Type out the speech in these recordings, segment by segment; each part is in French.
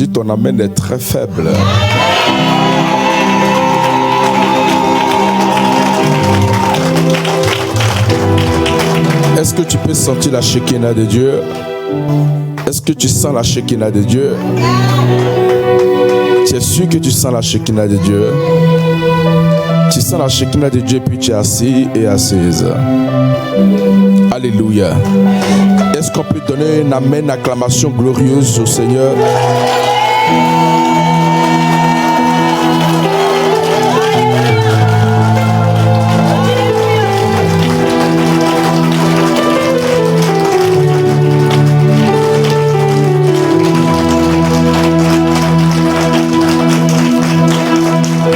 dis ton amen est très faible. Est-ce que tu peux sentir la Shekinah de Dieu? Est-ce que tu sens la Shekinah de Dieu? Tu es sûr que tu sens la Shekinah de Dieu? Tu sens la Shekinah de Dieu puis tu es assis et assise. Alléluia. Est-ce qu'on peut donner une amen, acclamation glorieuse au Seigneur?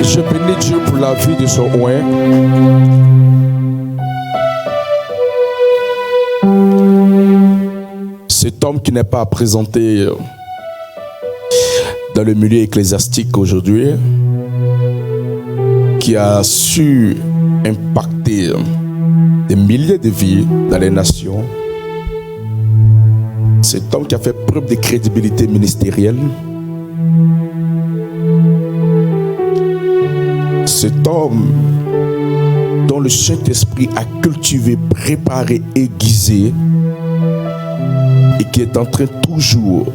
Je bénis Dieu pour la vie de son oint. Cet homme qui n'est pas à présenter dans le milieu ecclésiastique aujourd'hui, qui a su impacter des milliers de vies dans les nations. Cet homme qui a fait preuve de crédibilité ministérielle. Cet homme dont le Saint-Esprit a cultivé, préparé, aiguisé et qui est en train toujours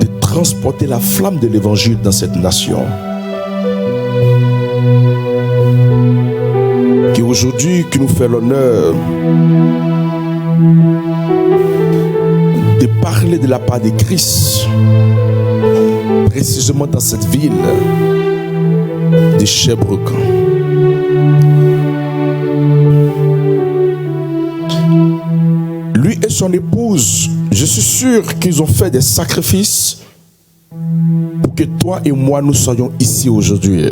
de transporter la flamme de l'évangile dans cette nation. Qui aujourd'hui qui nous fait l'honneur de parler de la part de Christ, précisément dans cette ville de Sherbrooke. Lui et son épouse, je suis sûr qu'ils ont fait des sacrifices pour que toi et moi nous soyons ici aujourd'hui.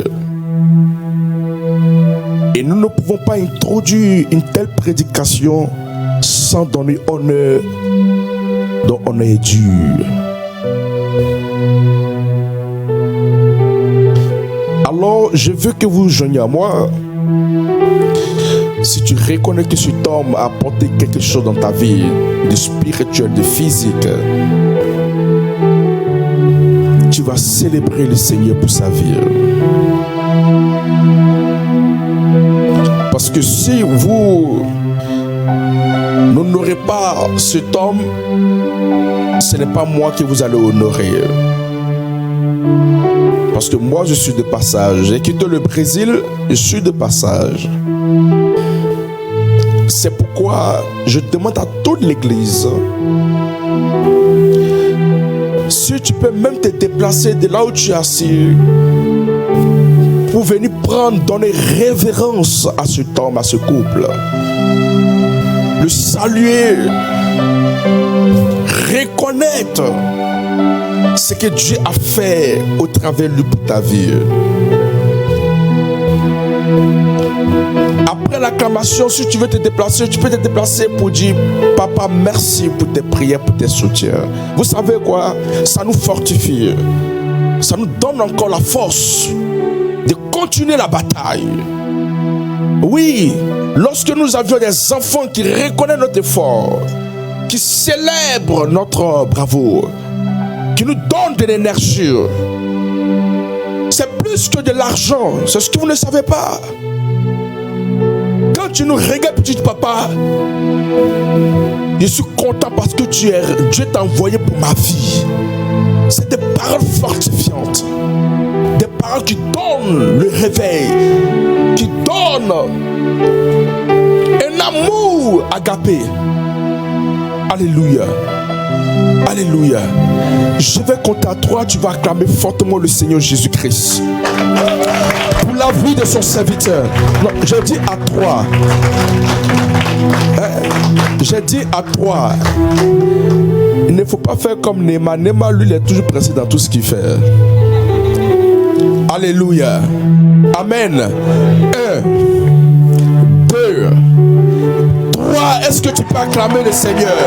Et nous ne pouvons pas introduire une telle prédication sans donner honneur dont honneur est dû. Alors, je veux que vous joigniez à moi. Si tu reconnais que cet homme a apporté quelque chose dans ta vie, de spirituel, de physique, tu vas célébrer le Seigneur pour sa vie. Parce que si vous n'honorez pas cet homme, ce n'est pas moi que vous allez honorer. Parce que moi je suis de passage. J'ai quitté le Brésil, je suis de passage. C'est pourquoi je demande à toute l'église, si tu peux même te déplacer de là où tu es assis pour venir donner révérence à cet homme, à ce couple, le saluer, reconnaître ce que Dieu a fait au travers de ta vie. Après l'acclamation, si tu veux te déplacer, tu peux te déplacer pour dire: Papa, merci pour tes prières, pour tes soutiens. Vous savez quoi? Ça nous fortifie. Ça nous donne encore la force de continuer la bataille. Oui, lorsque nous avions des enfants qui reconnaissent notre effort, qui célèbrent notre bravoure, qui nous donnent de l'énergie, c'est plus que de l'argent. C'est ce que vous ne savez pas. Quand tu nous regardes, petit papa, je suis content parce que Dieu t'a envoyé pour ma vie. C'est des paroles fortifiantes, des paroles qui donnent le réveil, qui donnent un amour agapé. Alléluia. Alléluia. Je vais compter à 3, tu vas acclamer fortement le Seigneur Jésus-Christ pour la vie de son serviteur. Non, j'ai dit à 3. J'ai dit à 3. Il ne faut pas faire comme Néma. Néma, lui, il est toujours pressé dans tout ce qu'il fait. Alléluia. Amen. 1, 2, 3. Est-ce que tu peux acclamer le Seigneur?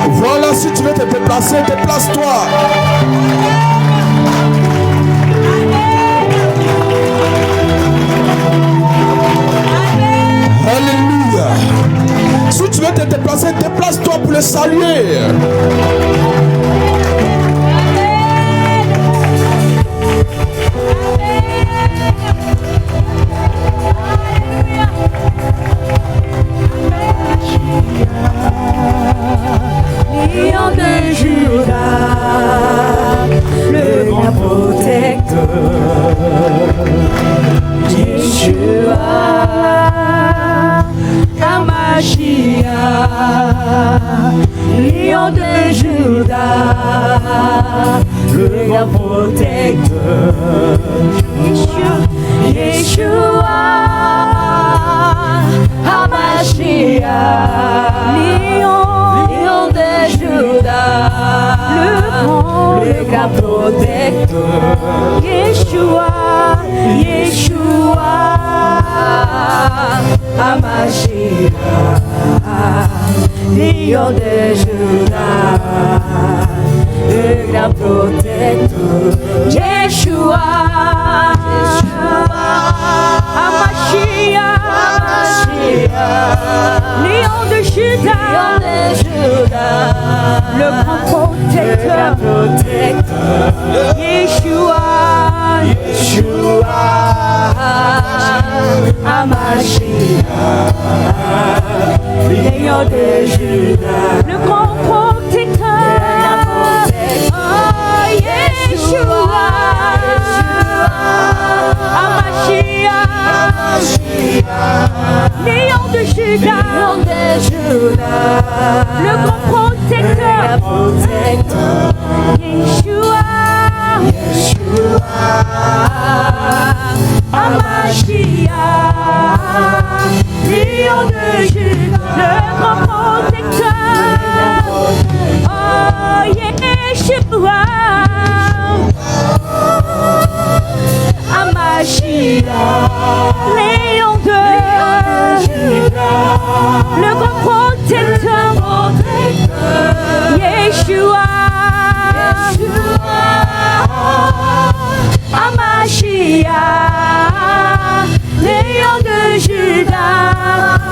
Voilà, si tu veux te déplacer, déplace-toi. Alléluia. Yeshua, Hamashiach, Lion de Juda, le grand protecteur. Yeshua, Hamashiach, Lion de Juda, le grand protecteur. Yeshua, Yeshua, Hamashiach, Lion de Juda, le grand protecteur. Yeshua, Hamashiach, Lion de Juda, le grand protecteur. Yeshua, Yeshua, Hamashiach, Lion de Juda, le grand protecteur. Oh, Yeshua, Hamashiach, Lion de Juda, le grand protecteur. Yeshua, Hamashiach, Lion de Juda, le grand protecteur. Oh, Yeshua, Hamashiach, Lion de Juda, le grand protecteur. Yeshua, Hamashiach, Lion de Juda,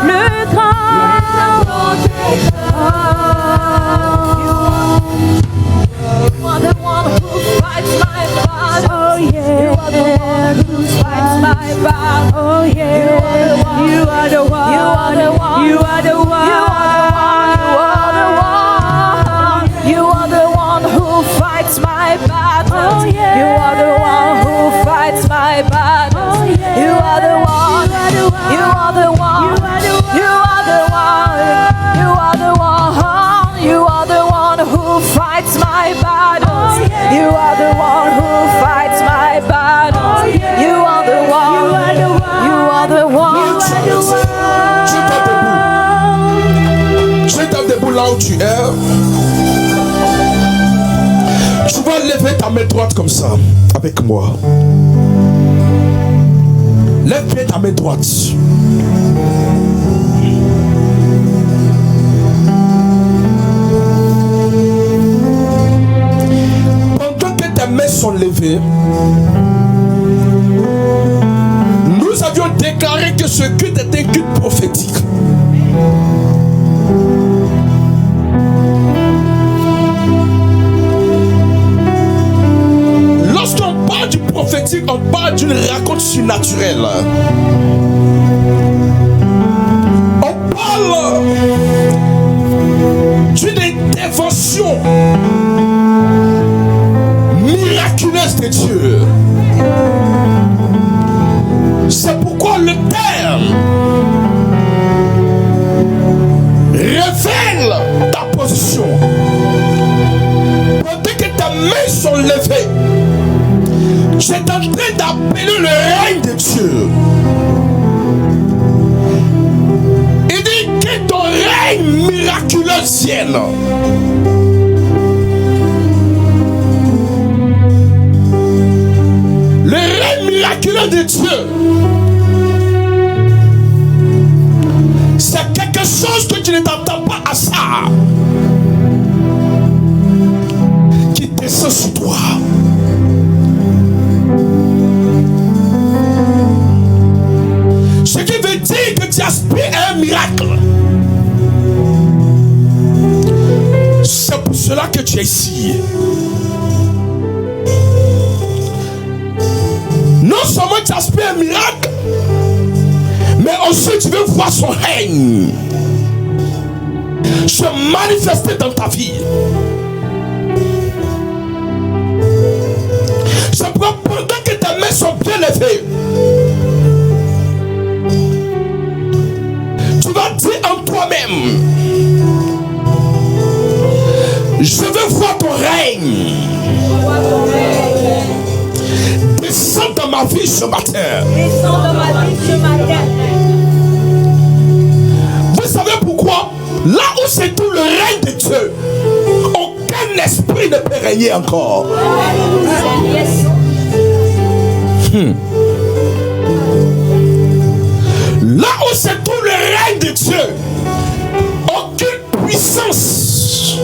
le grand protecteur. You are the one who fights my battle. Oh yeah. You are the one who fights my battle. Oh yeah. You are the one. You are the one. You are the one. You are the one who fights my battle. Oh yeah. You are the one who fights my battle. Oh yeah. You are the one. You are the one. You are the one. You are the one. You are the one who fights my battles. You are the one who fights my battles. You are the one. You are the one. Tu es debout là où tu es. Tu vas lever ta main droite comme ça, avec moi. Lève bien ta main droite. Pendant que tes mains sont levées, nous avions déclaré que ce culte était un culte prophétique. Lorsqu'on parle du prophétique, on parle d'une rencontre surnaturelle. On parle d'une intervention miraculeuse de Dieu. C'est pourquoi le terme révèle ta position. Pendant que tes mains sont levées, tu es en train d'appeler le règne de Dieu. Il dit que ton règne miraculeux vienne. Le règne miraculeux de Dieu, c'est quelque chose que tu ne t'attends pas à ça, qui descend sur toi. Ce qui veut dire que tu aspires à un miracle. C'est pour cela que tu es ici. Non seulement tu aspires à un miracle, mais aussi tu veux voir son règne se manifester dans ta vie. C'est pourquoi pendant ma vie ce matin. Vous savez pourquoi? Là où se trouve le règne de Dieu, aucun esprit ne peut régner encore. Là où se trouve le règne de Dieu, aucune puissance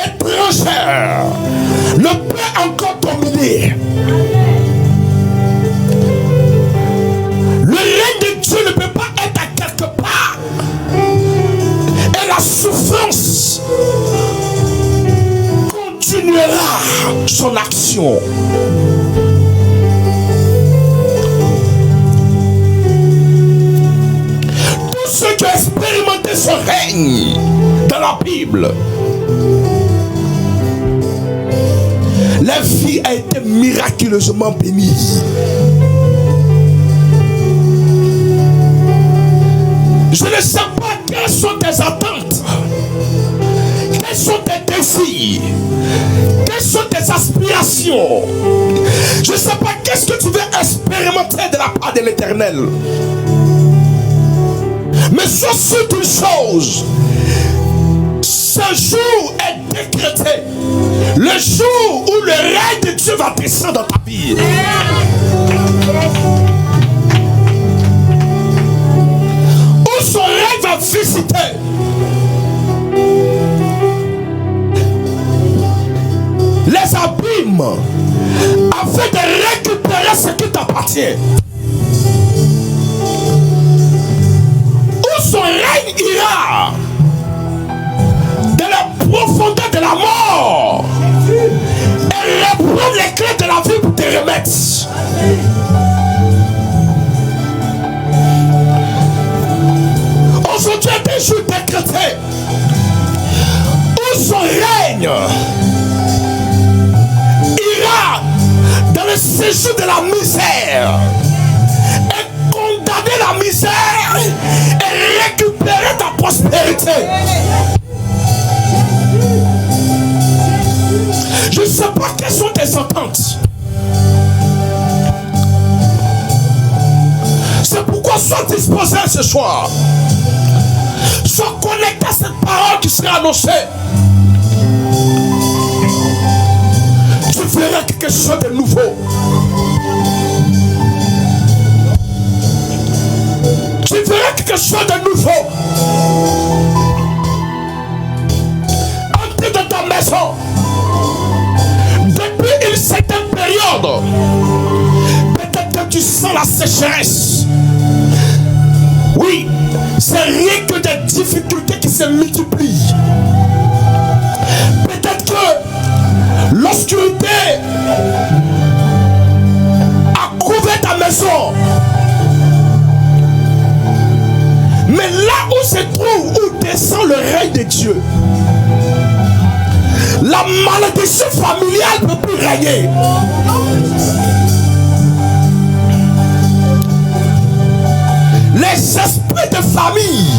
étrangère ne peut encore dominer. Le règne de Dieu ne peut pas être à quelque part. Et la souffrance continuera son action. Tous ceux qui ont expérimenté ce règne dans la Bible, la vie a été miraculeusement bénie. Je ne sais pas quelles sont tes attentes, quels sont tes défis, quelles sont tes aspirations. Je ne sais pas qu'est-ce que tu veux expérimenter de la part de l'Éternel. Mais sois sûr d'une chose, ce jour est décrété. Le jour où le règne de Dieu va descendre dans ta vie. Où son règne va visiter. Les abîmes afin de récupérer ce qui t'appartient. Où son règne ira dans la profondeur de la mort et reprendre les clés de la vie pour te remettre. Aujourd'hui est un jour décrété où son règne ira dans le séjour de la misère et condamner la misère et récupérer ta prospérité. Je ne sais pas quelles sont tes attentes. C'est pourquoi sois disposé ce soir. Sois connecté à cette parole qui sera annoncée. Tu verras quelque chose de nouveau. Tu verras quelque chose de nouveau. Entre dans ta maison. Depuis une certaine période, peut-être que tu sens la sécheresse. Oui, c'est rien que des difficultés qui se multiplient. Peut-être que l'obscurité a couvert ta maison. Mais là où se trouve, où descend le règne de Dieu, la malédiction familiale ne peut plus régner. Les esprits de famille,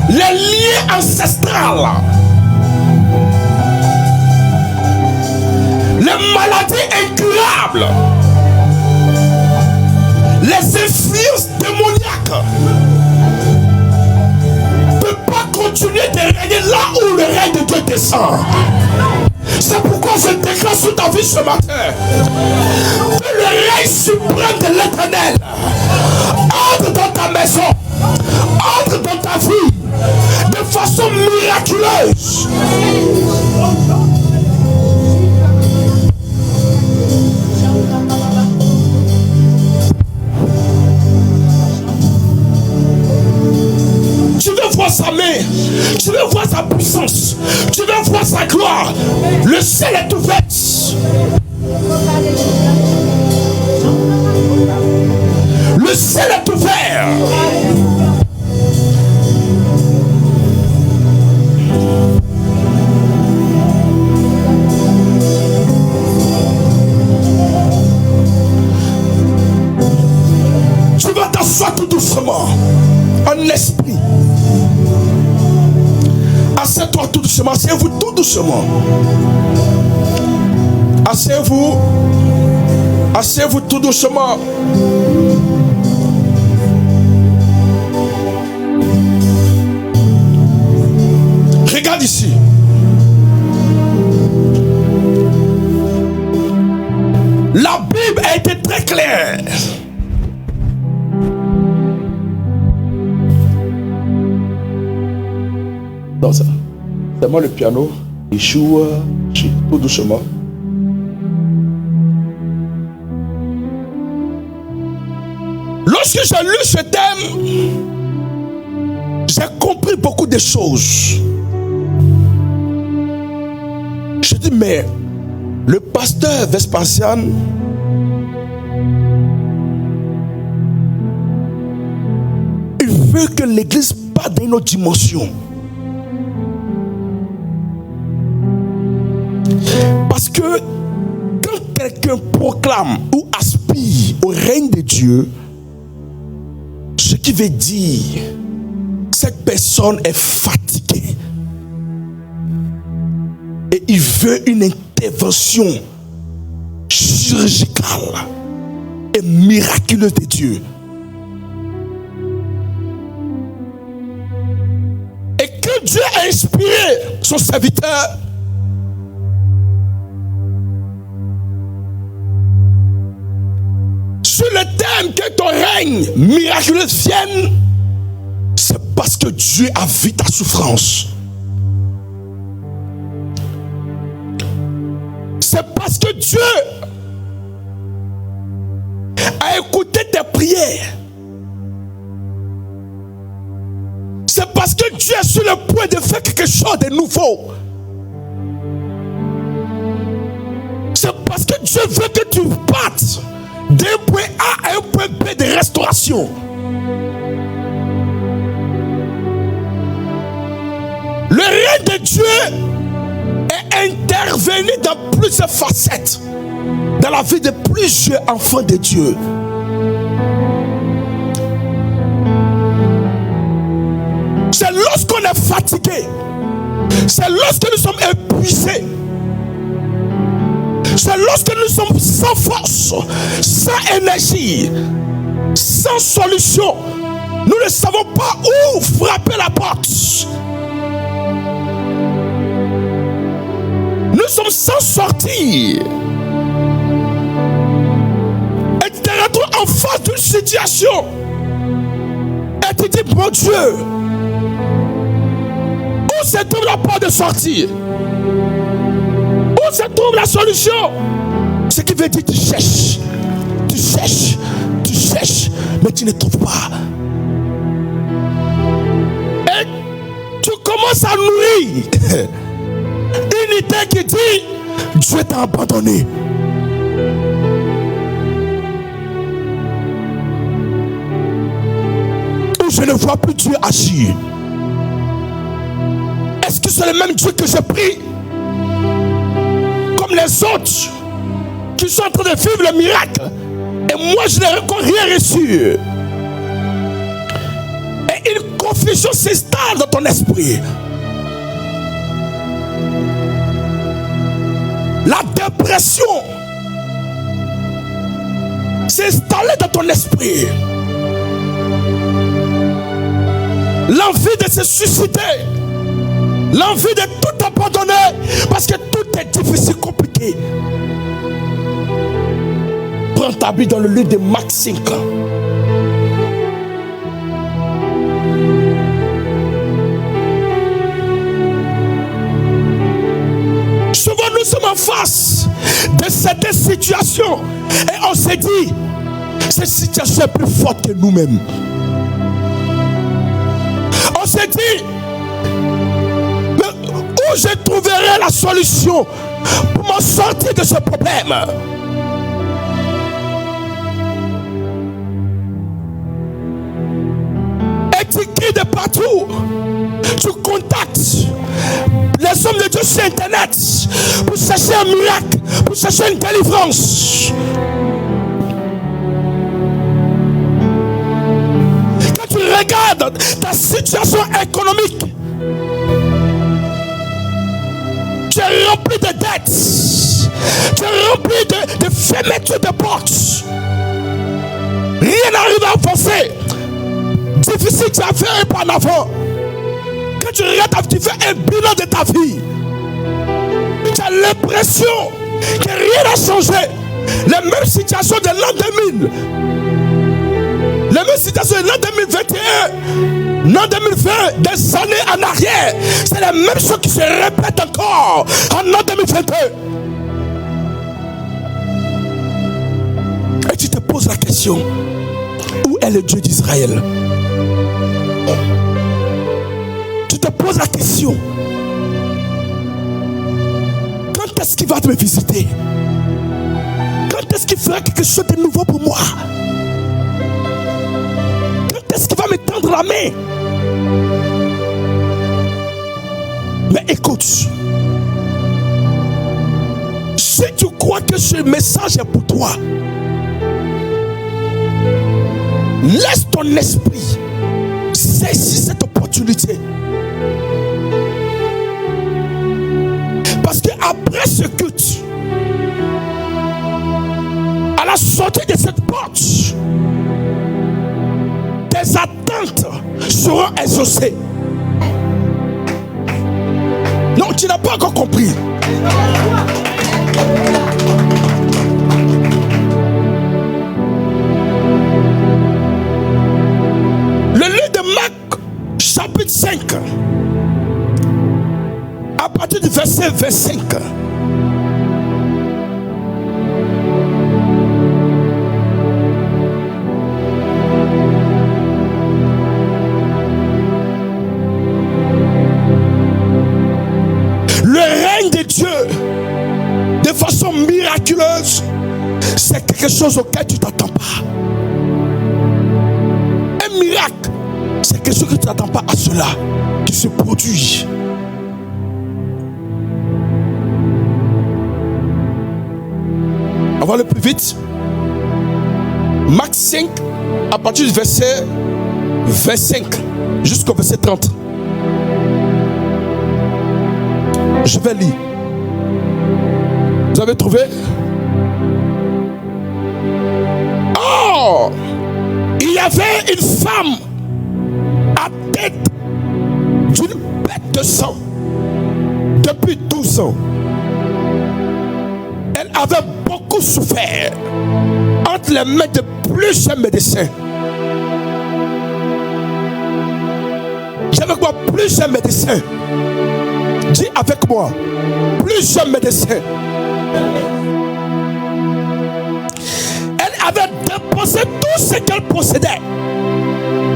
les liens ancestrales, les maladies incurables, les influences démoniaques ne peuvent pas continuer de régner là où le règne de Dieu descend. C'est pourquoi je déclare sur ta vie ce matin que le règne suprême de l'Éternel entre dans ta maison, entre dans ta vie de façon miraculeuse. Tu veux voir sa main, tu veux voir sa puissance, tu veux voir sa gloire. Le ciel est ouvert. Le ciel est ouvert. Tu vas t'asseoir tout doucement. Un esprit. Asseyez-toi tout doucement. Asseyez-vous tout doucement. Asseyez-vous. Asseyez-vous tout doucement. Regarde ici. La Bible a été très claire. Non, ça. C'est moi le piano. Il joue tout doucement. Lorsque j'ai lu ce thème, j'ai compris beaucoup de choses. Je dis, mais le pasteur Vespasian il veut que l'église parte dans une autre dimension. Parce que quand quelqu'un proclame ou aspire au règne de Dieu, ce qui veut dire cette personne est fatiguée et il veut une intervention chirurgicale et miraculeuse de Dieu. Et que Dieu a inspiré son serviteur sur le thème que ton règne miraculeux vienne, c'est parce que Dieu a vu ta souffrance. C'est parce que Dieu a écouté tes prières. C'est parce que Dieu est sur le point de faire quelque chose de nouveau. C'est parce que Dieu veut que tu partes d'un point A à un point B de restauration. Le règne de Dieu est intervenu dans plusieurs facettes dans la vie de plusieurs enfants de Dieu. C'est lorsqu'on est fatigué, c'est lorsque nous sommes épuisés, c'est lorsque nous sommes sans force, sans énergie, sans solution, nous ne savons pas où frapper la porte. Nous sommes sans sortir. Et tu te retrouves en face d'une situation. Et tu dis, mon Dieu, où se trouve la porte de sortir? Où se trouve la solution? Ce qui veut dire, tu cherches, mais tu ne trouves pas. Et tu commences à nourrir une idée qui dit, Dieu t'a abandonné. Ou je ne vois plus Dieu agir. Est-ce que c'est le même Dieu que j'ai pris comme les autres qui sont en train de vivre le miracle et moi je n'ai encore rien reçu? Et une confusion s'installe dans ton esprit. La dépression s'est installée dans ton esprit. L'envie de se suicider, l'envie de tout abandonner parce que tout est difficile, compliqué. Prends ta Bible dans le livre de Marc 5. Souvent nous sommes en face de certaines situations et on se dit, cette situation est plus forte que nous-mêmes. On se dit, mais où je trouverai la solution pour m'en sortir de ce problème? Et tu cries de partout, tu contactes les hommes de Dieu sur internet pour chercher un miracle, pour chercher une délivrance. Quand tu regardes ta situation économique, tu es rempli de dettes, tu es rempli de fermeture de portes. Rien n'arrive à avancer. Difficile, tu as fait un pas en avant. Quand tu regardes, tu fais un bilan de ta vie. Tu as l'impression que rien n'a changé. Les mêmes situations de l'an 2000. Les mêmes situations de l'an 2021. L'an 2020, des années en arrière. C'est la même chose qui se répète encore en l'an 2022. Et tu te poses la question, où est le Dieu d'Israël? Tu te poses la question, quand est-ce qu'il va me visiter? Quand est-ce qu'il fera quelque chose de nouveau pour moi? Quand est-ce qu'il va me tendre la main? Mais écoute, si tu crois que ce message est pour toi, laisse ton esprit saisir cette opportunité. Parce qu'après ce culte, à la sortie de cette porte, tes attentes seront exaucées. Non, tu n'as pas encore compris. Le livre de Marc, chapitre 5, à partir du verset 25. Le règne de Dieu, de façon miraculeuse, c'est quelque chose auquel tu ne t'attends pas. Un miracle, c'est quelque chose que tu n'attends pas à cela qui se produit. On va aller plus vite. Marc 5, à partir du verset 25 jusqu'au verset 30. Je vais lire. Vous avez trouvé? Oh! Il y avait une femme à tête d'une bête de sang depuis 12 ans. Elle avait beaucoup souffert entre les mains de plusieurs médecins. J'avais quoi? Plusieurs médecins. Dis avec moi, plusieurs médecins. Elle avait dépensé tout ce qu'elle possédait.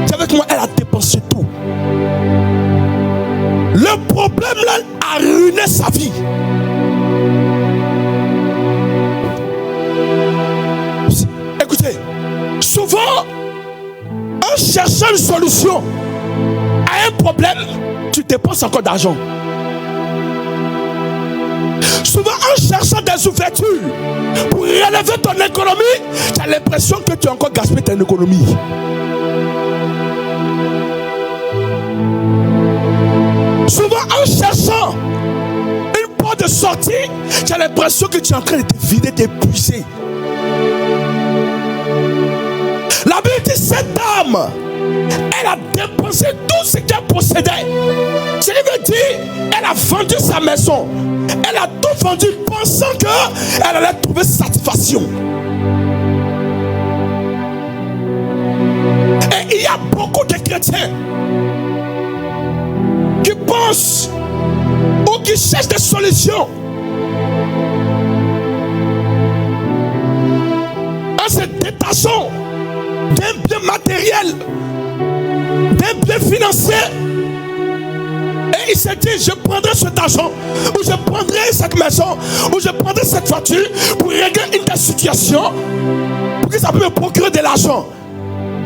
Dis avec moi, elle a dépensé tout. Le problème là a ruiné sa vie. Écoutez, souvent, en cherchant une solution à un problème, tu dépenses encore d'argent. Souvent, en cherchant des ouvertures pour relever ton économie, tu as l'impression que tu as encore gaspillé ton économie. Souvent, en cherchant une porte de sortie, tu as l'impression que tu es en train de te vider, d'épuiser. La Bible dit, cette dame, elle a dépensé tout ce qu'elle possédait. Ce qui veut dire, elle a vendu sa maison. Elle a tout vendu pensant qu'elle allait trouver satisfaction. Et il y a beaucoup de chrétiens qui pensent ou qui cherchent des solutions en se détachant d'un bien matériel, d'un bien financier. Et il s'est dit, je prendrai cet argent, ou je prendrai cette maison, ou je prendrai cette voiture pour régler une situation, pour que ça peut me procurer de l'argent.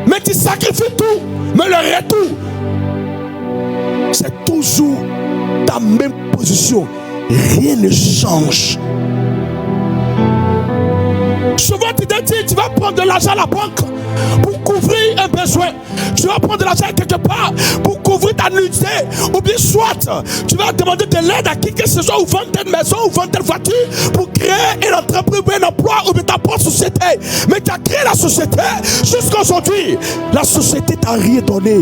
Mais tu sacrifies tout, mais le retour, c'est toujours ta même position. Rien ne change. Souvent tu te dis, tu vas prendre de l'argent à la banque pour couvrir un besoin. Tu vas prendre de l'argent quelque part pour couvrir ta nudité. Ou bien soit tu vas demander de l'aide à qui que ce soit, ou vendre telle maison, ou vendre telle voiture pour créer une entreprise, ou un emploi, ou bien ta propre société. Mais tu as créé la société. Jusqu'à aujourd'hui, la société t'a rien donné.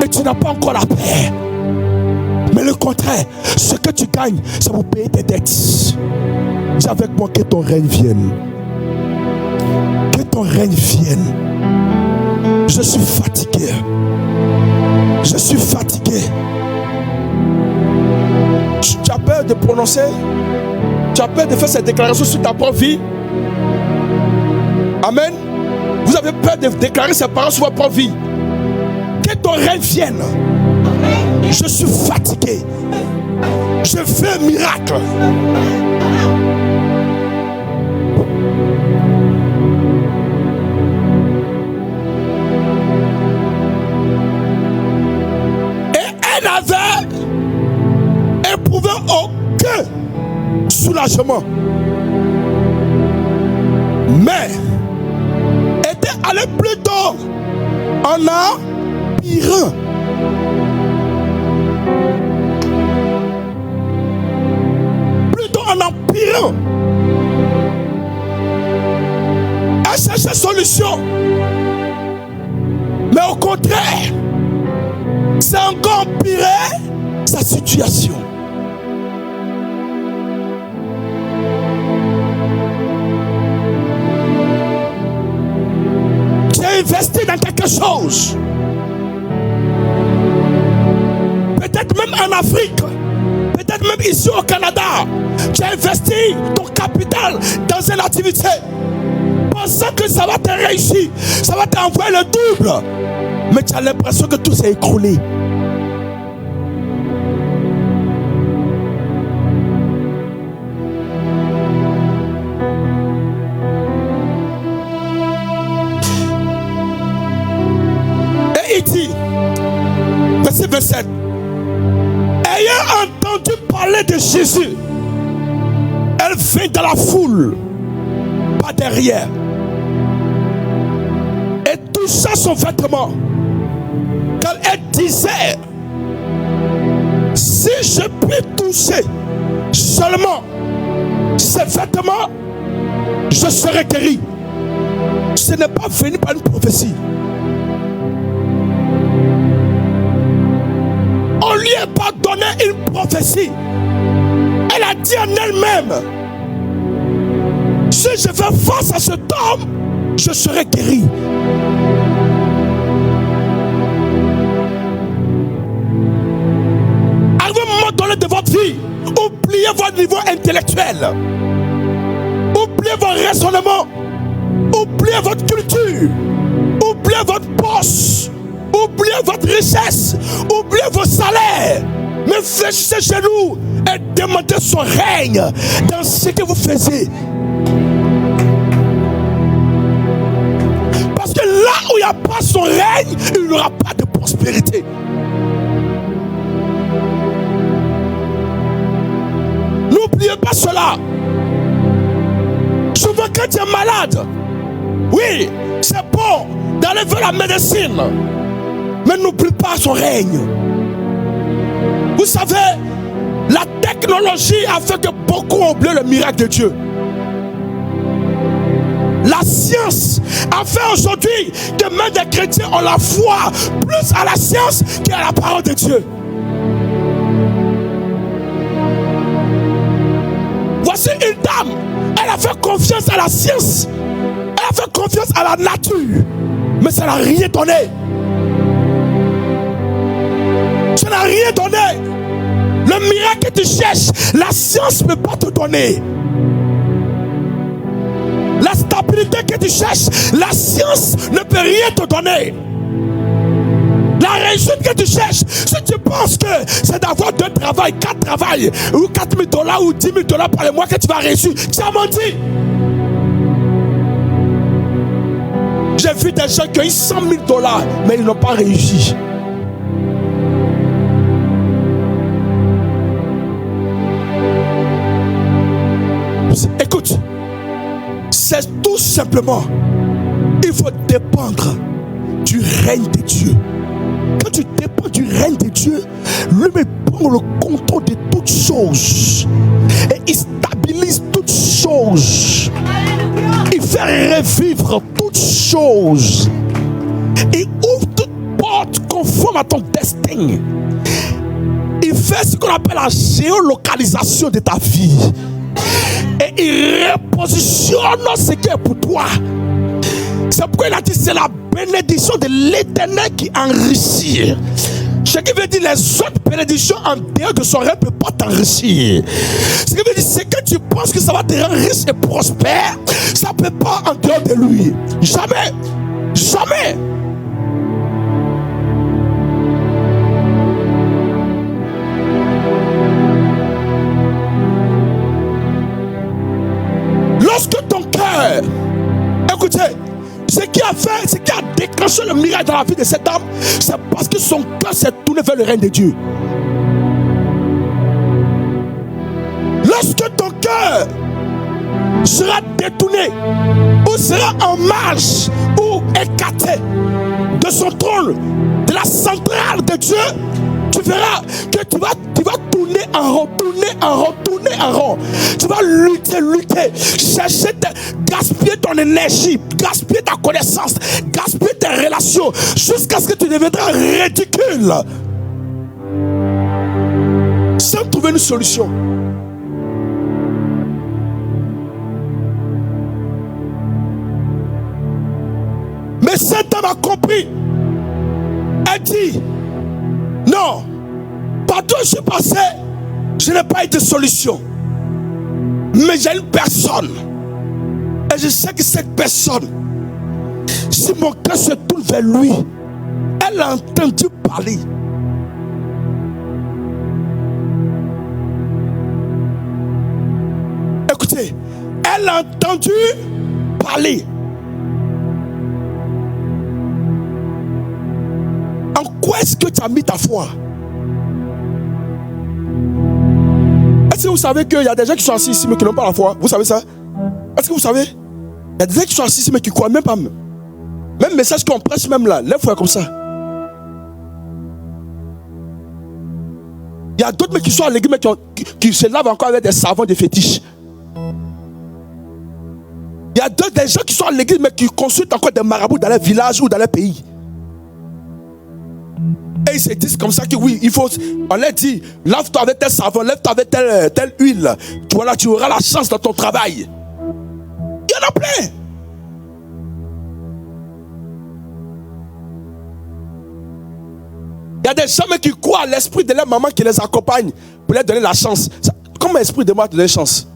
Et tu n'as pas encore la paix. Mais le contraire, ce que tu gagnes, c'est pour payer tes dettes. Dis avec moi que ton règne vienne. Que ton règne vienne. Je suis fatigué. Je suis fatigué. Tu as peur de prononcer? Tu as peur de faire cette déclaration sur ta propre vie? Amen. Vous avez peur de déclarer ces paroles sur votre propre vie? Que ton règne vienne. Je suis fatigué. Je fais un miracle. Et elle n'avait éprouvé aucun soulagement. Mais était allé plutôt en empirant. En empirant. Elle cherche solution. Mais au contraire, c'est encore empiré sa situation. Tu as investi dans quelque chose. Peut-être même en Afrique. Peut-être même ici au Canada, tu as investi ton capital dans une activité, pensant que ça va te réussir, ça va t'envoyer le double, mais tu as l'impression que tout s'est écroulé. Et il dit, verset 27, ayant entendu parler de Jésus, elle vint dans la foule, pas derrière, et toucha son vêtement, car elle disait, si je puis toucher seulement ses vêtements, je serai guéri. Ce n'est pas venu par une prophétie. On lui a pas donné une prophétie. Elle a dit en elle-même, si je fais face à cet homme, je serai guéri. À un moment donné de votre vie, oubliez votre niveau intellectuel, oubliez vos raisonnements, oubliez votre culture, oubliez votre poste, oubliez votre richesse, oubliez vos salaires, mais fléchissez chez nous et demandez son règne dans ce que vous faisiez. Parce que là où il n'y a pas son règne, il n'y aura pas de prospérité. N'oubliez pas cela. Souvent quand tu es malade, oui, c'est bon d'aller vers la médecine, mais n'oublie pas son règne. Vous savez, la technologie a fait que beaucoup ont oublié le miracle de Dieu. La science a fait aujourd'hui que même des chrétiens ont la foi plus à la science qu'à la parole de Dieu. Voici une dame, elle a fait confiance à la science, elle a fait confiance à la nature, mais ça n'a rien donné. Ça n'a rien donné. Le miracle que tu cherches, la science ne peut pas te donner. La stabilité que tu cherches, la science ne peut rien te donner. La réussite que tu cherches, si tu penses que c'est d'avoir 2 travails, 4 travails, ou 4 000 $ ou 10 000 $ par le mois que tu vas réussir, tu as menti. J'ai vu des gens qui ont eu 100 000 $, mais ils n'ont pas réussi. Écoute, c'est tout simplement, il faut dépendre du règne de Dieu. Quand tu dépends du règne de Dieu, lui-même prend le contrôle de toutes choses et il stabilise choses. Il fait revivre toutes choses. Il ouvre toute porte conforme à ton destin. Il fait ce qu'on appelle la géolocalisation de ta vie. Et il repositionne ce qui est pour toi. C'est pourquoi il a dit c'est la bénédiction de l'Éternel qui enrichit. Ce qui veut dire les autres bénédictions en dehors de son rêve ne peuvent pas t'enrichir. Ce qui veut dire c'est que tu penses que ça va te rendre riche et prospère, ça ne peut pas en dehors de lui. Jamais. Jamais. Lorsque ton cœur, écoutez, ce qui a déclenché le miracle dans la vie de cette dame, c'est parce que son cœur s'est tourné vers le règne de Dieu. Lorsque ton cœur sera détourné, ou sera en marche, ou écarté de son trône, de la centrale de Dieu, tu verras que tu vas tourner en rond, tourner en rond. Tu vas lutter, chercher, gaspiller ton énergie, gaspiller ta connaissance, gaspiller tes relations, jusqu'à ce que tu deviendras ridicule. Sans trouver une solution. Mais cet homme a compris. Elle dit, non, partout où je suis passé, je n'ai pas eu de solution. Mais j'ai une personne. Et je sais que cette personne, si mon cœur se tourne vers lui, elle a entendu parler. Écoutez, elle a entendu parler. En quoi est-ce que tu as mis ta foi? Est-ce que vous savez qu'il y a des gens qui sont assis ici mais qui n'ont pas la foi? Vous savez ça? Est-ce que vous savez? Il y a des gens qui sont assis ici mais qui ne croient même pas. Même message qu'on prêche même là, les foi comme ça. Il y a d'autres mais qui sont à l'église mais qui se lavent encore avec des savons de fétiches. Il y a des gens qui sont à l'église mais qui consultent encore des marabouts dans les villages ou dans les pays. Et ils se disent comme ça que oui, il faut. On leur dit, lave-toi avec tel savon, lève-toi avec telle huile. Tu vois là, tu auras la chance dans ton travail. Il y en a plein. Il y a des gens qui croient à l'esprit de leur maman qui les accompagne pour leur donner la chance. Comment l'esprit de moi te donne chance?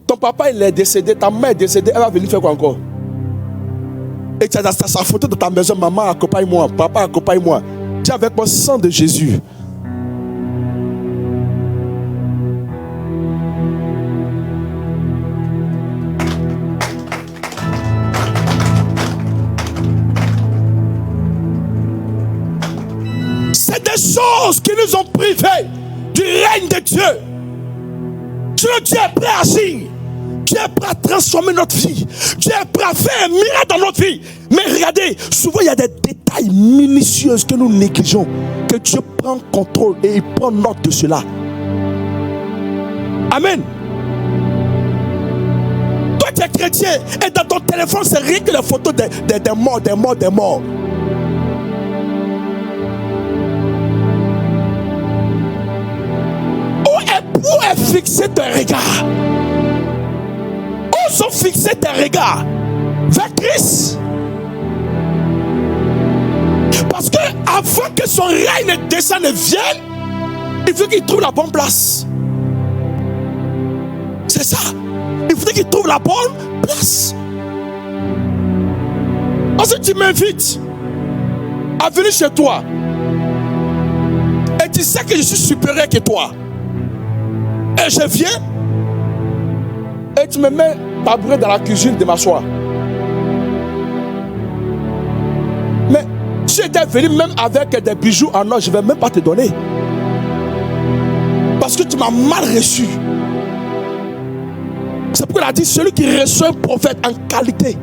Ton papa il est décédé, ta mère est décédée, elle va venir faire quoi encore? Et tu as sa photo de ta maison, maman accompagne-moi, papa accompagne-moi. Dis avec moi, sang de Jésus. C'est des choses qui nous ont privés du règne de Dieu. Dieu est prêt à agir. Dieu est prêt à transformer notre vie. Dieu est prêt à faire un miracle dans notre vie. Mais regardez, souvent il y a des détails minutieux que nous négligeons. Que Dieu prend contrôle et il prend note de cela. Amen. Toi tu es chrétien et dans ton téléphone c'est rien que les photos des morts. Où est fixé ton regard? Où sont fixés tes regards? Vers Christ. Parce que avant que son règne descende et vienne, il faut qu'il trouve la bonne place. C'est ça. Il faut qu'il trouve la bonne place. Ensuite tu m'invites à venir chez toi. Et tu sais que je suis supérieur que toi. Et je viens et tu me mets tabouret dans la cuisine de m'asseoir. Mais si j'étais venu même avec des bijoux en or, je ne vais même pas te donner. Parce que tu m'as mal reçu. C'est pourquoi il a dit celui qui reçoit un prophète en qualité.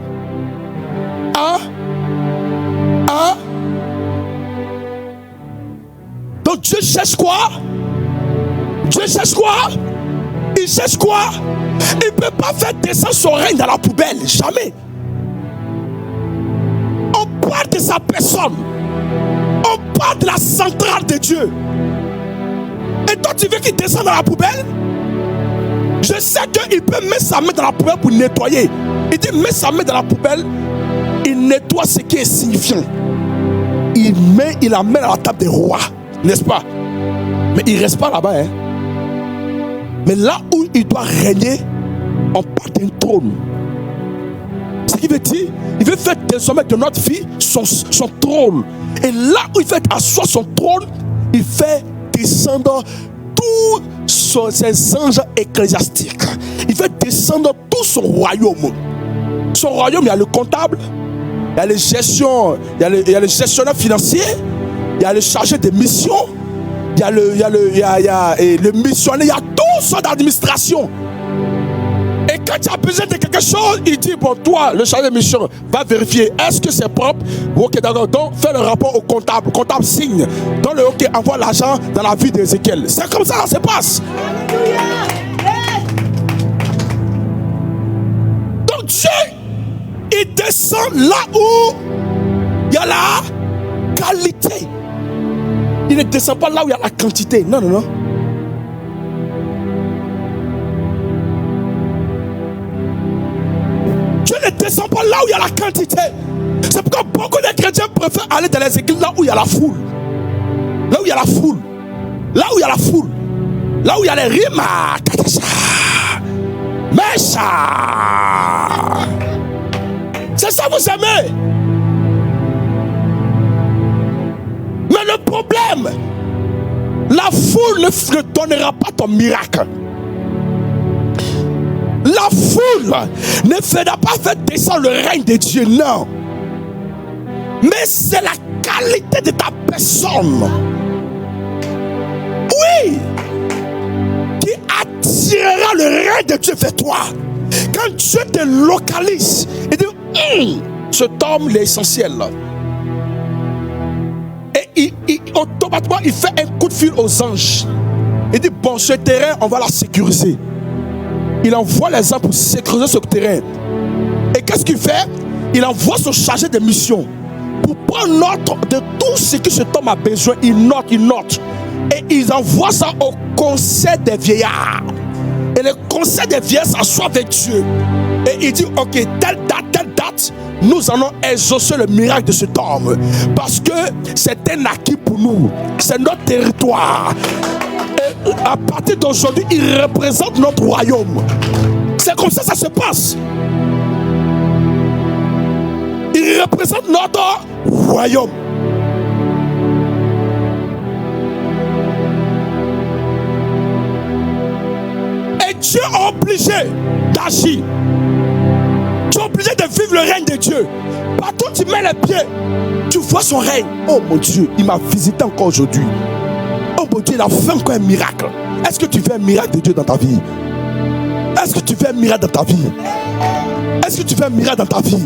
Donc Dieu cherche quoi? Dieu cherche quoi? Il cherche quoi? Il ne peut pas faire descendre son règne dans la poubelle. Jamais. On parle de sa personne. On parle de la centrale de Dieu. Et toi, tu veux qu'il descende dans la poubelle? Je sais qu'il peut mettre sa main dans la poubelle pour nettoyer. Il dit, met sa main dans la poubelle. Il nettoie ce qui est signifiant. Il la met à la table des rois. N'est-ce pas? Mais il ne reste pas là-bas. Hein? Mais là où il doit régner, on parle d'un trône. Ce qu'il veut dire, il veut faire désormais de notre vie son trône. Et là où il fait asseoir son trône, il fait descendre tous ses anges ecclésiastiques. Il fait descendre tout son royaume. Son royaume, il y a le comptable, il y a les gestions, il y a le gestionnaire financier, il y a le chargé de mission, il y a le missionnaire, il y a tout ça d'administration. Et quand tu as besoin de quelque chose, il dit, bon, toi, le chargé de mission, va vérifier, est-ce que c'est propre? Ok, d'accord, donc fais le rapport au comptable. Le comptable signe. Donc le ok, envoie l'argent dans la vie d'Ézéchiel. C'est comme ça que ça se passe. Donc Dieu, il descend là où il y a la qualité. Il ne descend pas là où il y a la quantité. Non, non, non. Dieu ne descend pas là où il y a la quantité. C'est pourquoi beaucoup de chrétiens préfèrent aller dans les églises là où il y a la foule. Là où il y a la foule. Là où il y a la foule. Là où il y a les rimes. Mécha. C'est ça vous aimez. Mais le problème, la foule ne donnera pas ton miracle. La foule ne fera pas faire descendre le règne de Dieu, non. Mais c'est la qualité de ta personne. Oui. Qui attirera le règne de Dieu vers toi. Quand Dieu te localise, il dit, cet homme, il est essentiel. Et automatiquement, il fait un coup de fil aux anges. Il dit, bon, ce terrain, on va la sécuriser. Il envoie les gens pour sécuriser ce terrain. Et qu'est-ce qu'il fait? Il envoie son chargé de mission pour prendre note de tout ce que cet homme a besoin. Il note. Et il envoie ça au conseil des vieillards. Et le conseil des vieillards s'assoit avec Dieu. Et il dit, ok, telle date, nous allons exaucer le miracle de cet homme. Parce que c'est un acquis pour nous. C'est notre territoire. Et à partir d'aujourd'hui, il représente notre royaume. C'est comme ça que ça se passe. Il représente notre royaume. Et Dieu est obligé d'agir. Tu es obligé de vivre le règne de Dieu. Partout où tu mets les pieds, tu vois son règne. Oh mon Dieu, il m'a visité encore aujourd'hui. Oh mon Dieu, il a fait encore un miracle. Est-ce que tu veux un miracle de Dieu dans ta vie? Est-ce que tu veux un miracle dans ta vie? Est-ce que tu veux un miracle dans ta vie?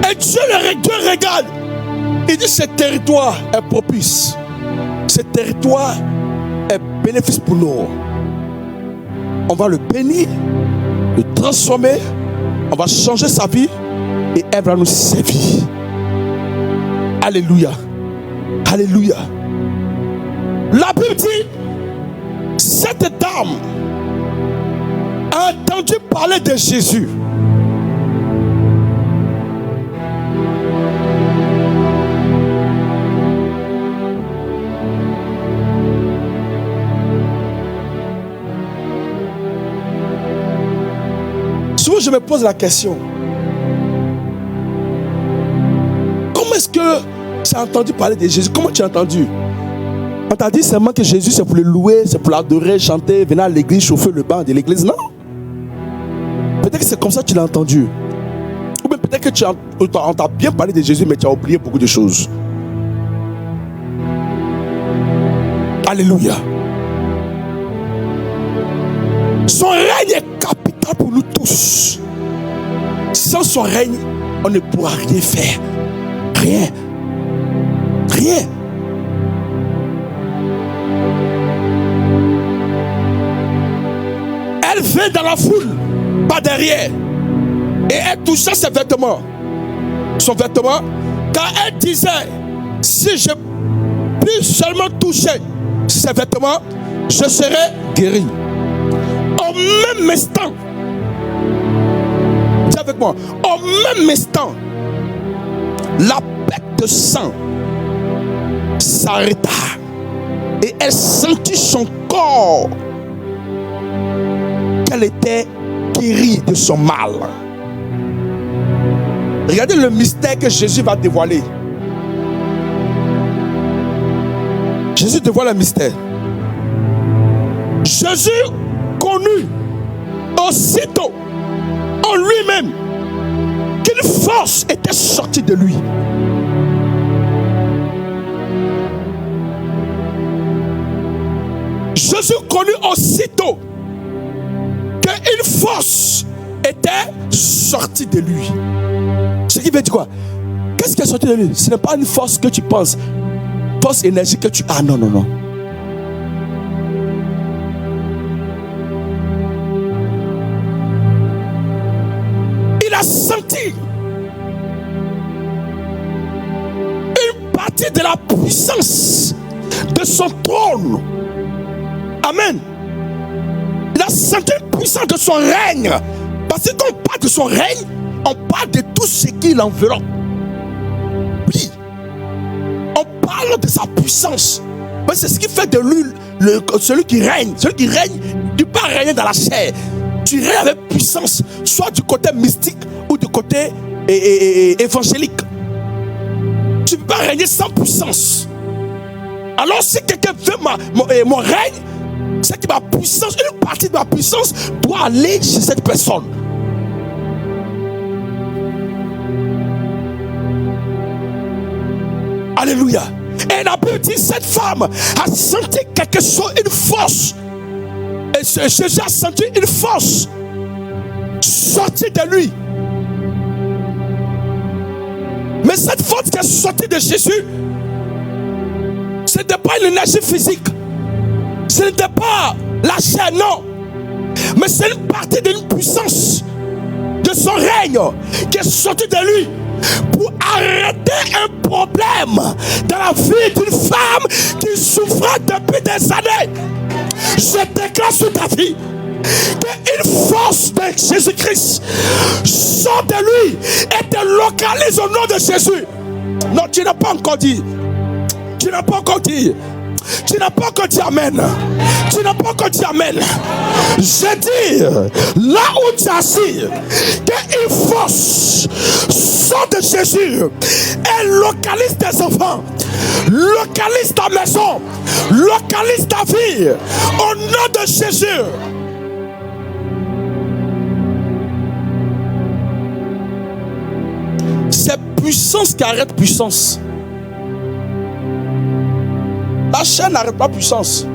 Et Dieu regarde. Il dit, ce territoire est propice. Ce territoire est bénéfice pour nous. On va le bénir, le transformer, on va changer sa vie et elle va nous servir. Alléluia. Alléluia. La Bible dit, cette dame a entendu parler de Jésus. Souvent je me pose la question, comment est-ce que tu as entendu parler de Jésus? Comment tu as entendu? On t'a dit seulement que Jésus c'est pour le louer, c'est pour l'adorer, chanter, venir à l'église, chauffer le banc de l'église? Non. Peut-être que c'est comme ça que tu l'as entendu. Ou bien peut-être que on t'a bien parlé de Jésus, mais tu as oublié beaucoup de choses. Alléluia. Son règne est capital pour nous tous. Sans son règne, on ne pourra rien faire. Rien. Rien. elle vint dans la foule, par derrière, et elle toucha ses vêtements, son vêtement, car elle disait, si je puis seulement toucher ses vêtements, je serai guéri. Au même instant, dis avec moi, au même instant, la perte de sang s'arrêta et elle sentit son corps qu'elle était guérie de son mal. Regardez le mystère que Jésus va dévoiler. Jésus dévoile un mystère. Jésus connut aussitôt en lui-même qu'une force était sortie de lui. Jésus connut aussitôt qu'une force était sortie de lui. Ce qui veut dire quoi? Qu'est-ce qui est sorti de lui? Ce n'est pas une force que tu penses, force énergie que tu as. Non, non, non. Il a senti une partie de la puissance de son trône. Amen. Il a senti une puissance de son règne. Parce que quand on parle de son règne, on parle de tout ce qui l'enveloppe. Oui. On parle de sa puissance. C'est ce qui fait de lui celui qui règne. Celui qui règne, tu ne peux pas régner dans la chair. Tu règnes avec puissance, soit du côté mystique ou du côté évangélique. Tu ne peux pas régner sans puissance. Alors si quelqu'un veut mon règne, c'est que ma puissance, une partie de ma puissance doit aller chez cette personne. Alléluia. Et la Bible dit, cette femme a senti quelque chose, une force. Et Jésus a senti une force sortie de lui. Mais cette force qui est sortie de Jésus, ce n'était pas une énergie physique. Ce n'était pas la chair, non. Mais c'est une partie d'une puissance de son règne qui est sortie de lui pour arrêter un problème dans la vie d'une femme qui souffrait depuis des années. Je déclare sur ta vie qu'une force de Jésus-Christ sort de lui et te localise au nom de Jésus. Non, tu n'as pas encore dit. Tu n'as pas encore dit. Tu n'as pas encore dit amen. Tu n'as pas encore dit amen. Je dis, là où tu es assis, qu'une force sort de Jésus et localise tes enfants, localise ta maison, localise ta vie, au nom de Jésus. C'est puissance qui arrête puissance. La chair n'arrête pas puissance.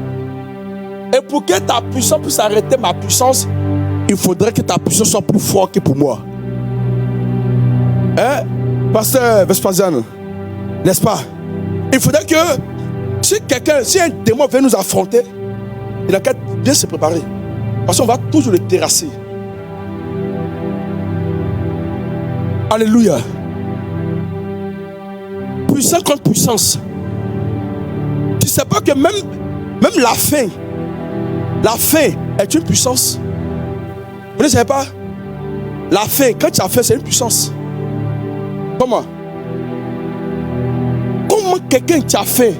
Et pour que ta puissance puisse arrêter ma puissance, il faudrait que ta puissance soit plus forte que pour moi. Hein, Pasteur Vespasian, n'est-ce pas? Il faudrait que si un démon vient nous affronter, il a qu'à bien se préparer. Parce qu'on va toujours le terrasser. Alléluia. Puissance contre puissance. Tu ne sais pas que même la faim est une puissance. Vous ne savez pas? La faim, quand tu as faim, c'est une puissance. Comment quelqu'un qui a faim,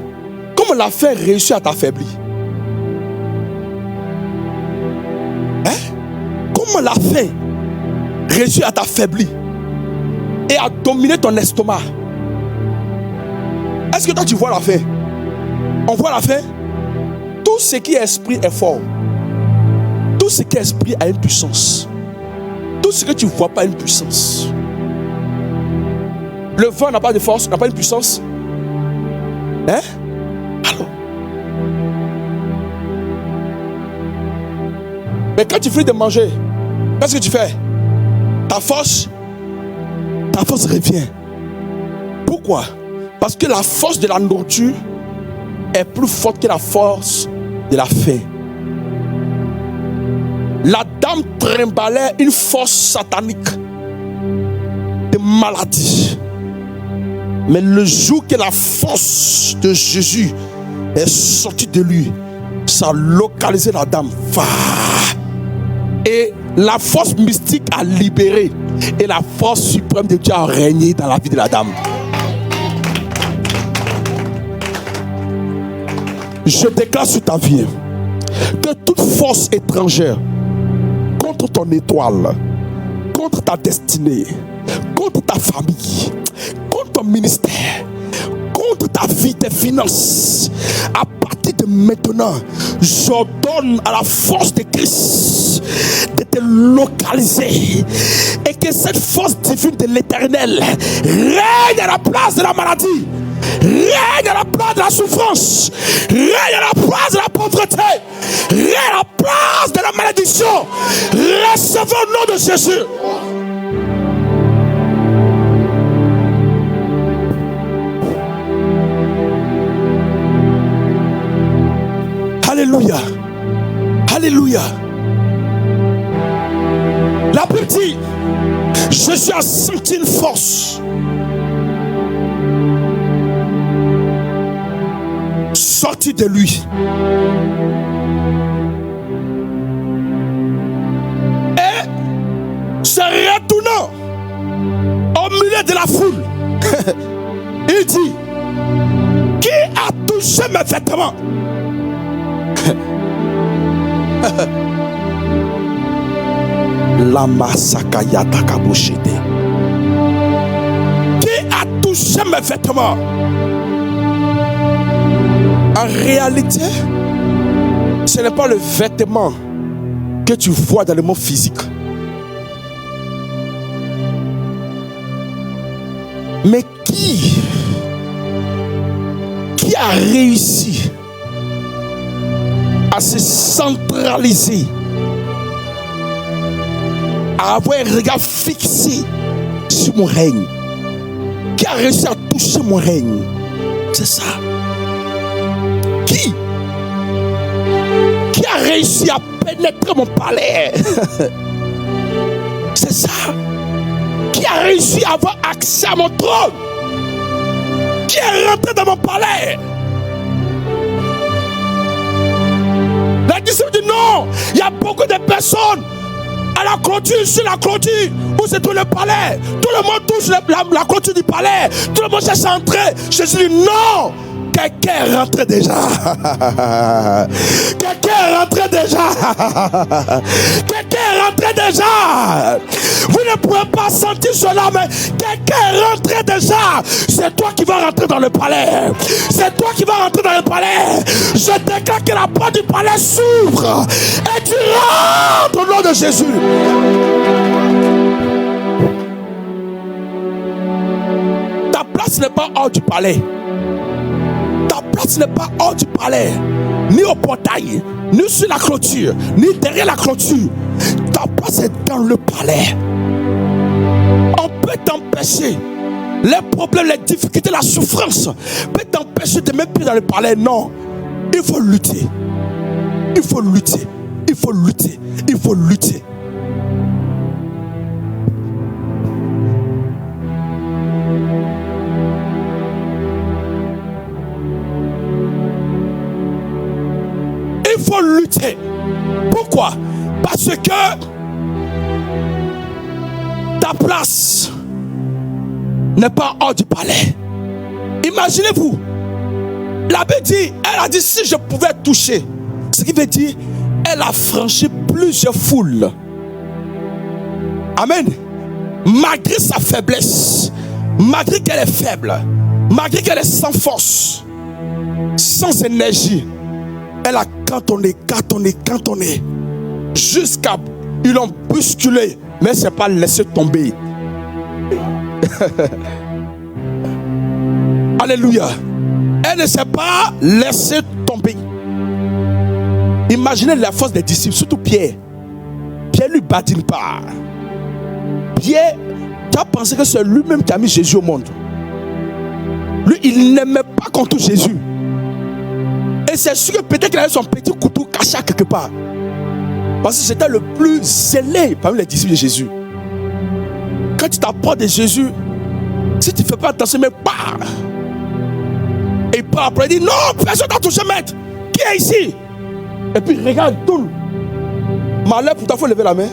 comment la faim réussit à t'affaiblir? Comment la faim réussit à t'affaiblir et à dominer ton estomac? Est-ce que toi tu vois la faim? On voit la faim. Tout ce qui est esprit est fort. Tout ce qui est esprit a une puissance. Tout ce que tu ne vois pas a une puissance. Le vent n'a pas de force, n'a pas une puissance. Alors. Mais quand tu finis de manger, qu'est-ce que tu fais? Ta force revient. Pourquoi? Parce que la force de la nourriture est plus forte que la force de la faim. La dame trimbalait une force satanique de maladie. Mais le jour que la force de Jésus est sortie de lui, ça a localisé la dame. Et la force mystique a libéré. Et la force suprême de Dieu a régné dans la vie de la dame. Je déclare sur ta vie que toute force étrangère contre ton étoile, contre ta destinée, contre ta famille, contre ton ministère, contre ta vie, tes finances, à partir de maintenant, j'ordonne à la force de Christ de te localiser et que cette force divine de l'Éternel règne à la place de la maladie, règne à la place de la souffrance, règne à la place de la pauvreté, règne à la place de la malédiction. Recevez au nom de Jésus. Alléluia. Alléluia. La Bible dit, Jésus a senti une force sortie de lui. Et se retournant au milieu de la foule, il dit, qui a touché mes vêtements? La masakayata kabushite. Qui a touché mes vêtements? En réalité, ce n'est pas le vêtement que tu vois dans le monde physique, mais qui a réussi à se centraliser, à avoir un regard fixé sur mon règne, qui a réussi à toucher mon règne? C'est ça. Qui a réussi à pénétrer mon palais? C'est ça. Qui a réussi à avoir accès à mon trône? Qui est rentré dans mon palais? La disciple dit non, il y a beaucoup de personnes à la clôture, sur la clôture, où c'est tout le palais. Tout le monde touche la clôture du palais. Tout le monde cherche à entrer. Jésus dit non. Quelqu'un est rentré déjà. Quelqu'un est rentré déjà. Quelqu'un est rentré déjà. Vous ne pouvez pas sentir cela, mais quelqu'un est rentré déjà. C'est toi qui vas rentrer dans le palais. C'est toi qui vas rentrer dans le palais. Je déclare que la porte du palais s'ouvre et tu rentres au nom de Jésus. Ta place n'est pas hors du palais. Ta place n'est pas hors du palais, ni au portail, ni sur la clôture, ni derrière la clôture. Ta place est dans le palais. On peut t'empêcher. Les problèmes, les difficultés, la souffrance peut t'empêcher de mettre pied dans le palais. Non, il faut lutter. Il faut lutter. Il faut lutter. Il faut lutter. Il faut lutter. Pourquoi? Parce que ta place n'est pas hors du palais. Imaginez-vous, la Bible dit, elle a dit si je pouvais toucher, ce qui veut dire elle a franchi plusieurs foules. Amen. Malgré sa faiblesse, malgré qu'elle est faible, malgré qu'elle est sans force, sans énergie, elle a cantonné, jusqu'à ils l'ont bousculé, mais c'est pas laissé tomber. Alléluia. Elle ne s'est pas laissée tomber. Imaginez la force des disciples, surtout Pierre. Pierre lui badine pas. Pierre, tu as pensé que c'est lui-même qui a mis Jésus au monde. Lui, il n'aimait pas qu'on touche Jésus. Et c'est sûr que peut-être qu'il avait son petit couteau caché quelque part. Parce que j'étais le plus zélé parmi les disciples de Jésus. Quand tu t'approches de Jésus, si tu ne fais pas attention, mais pars. Et pas après, il dit non, personne n'a touché maître. Qui est ici? Et puis regarde, tourne. Malheur pour toi, il faut lever la main.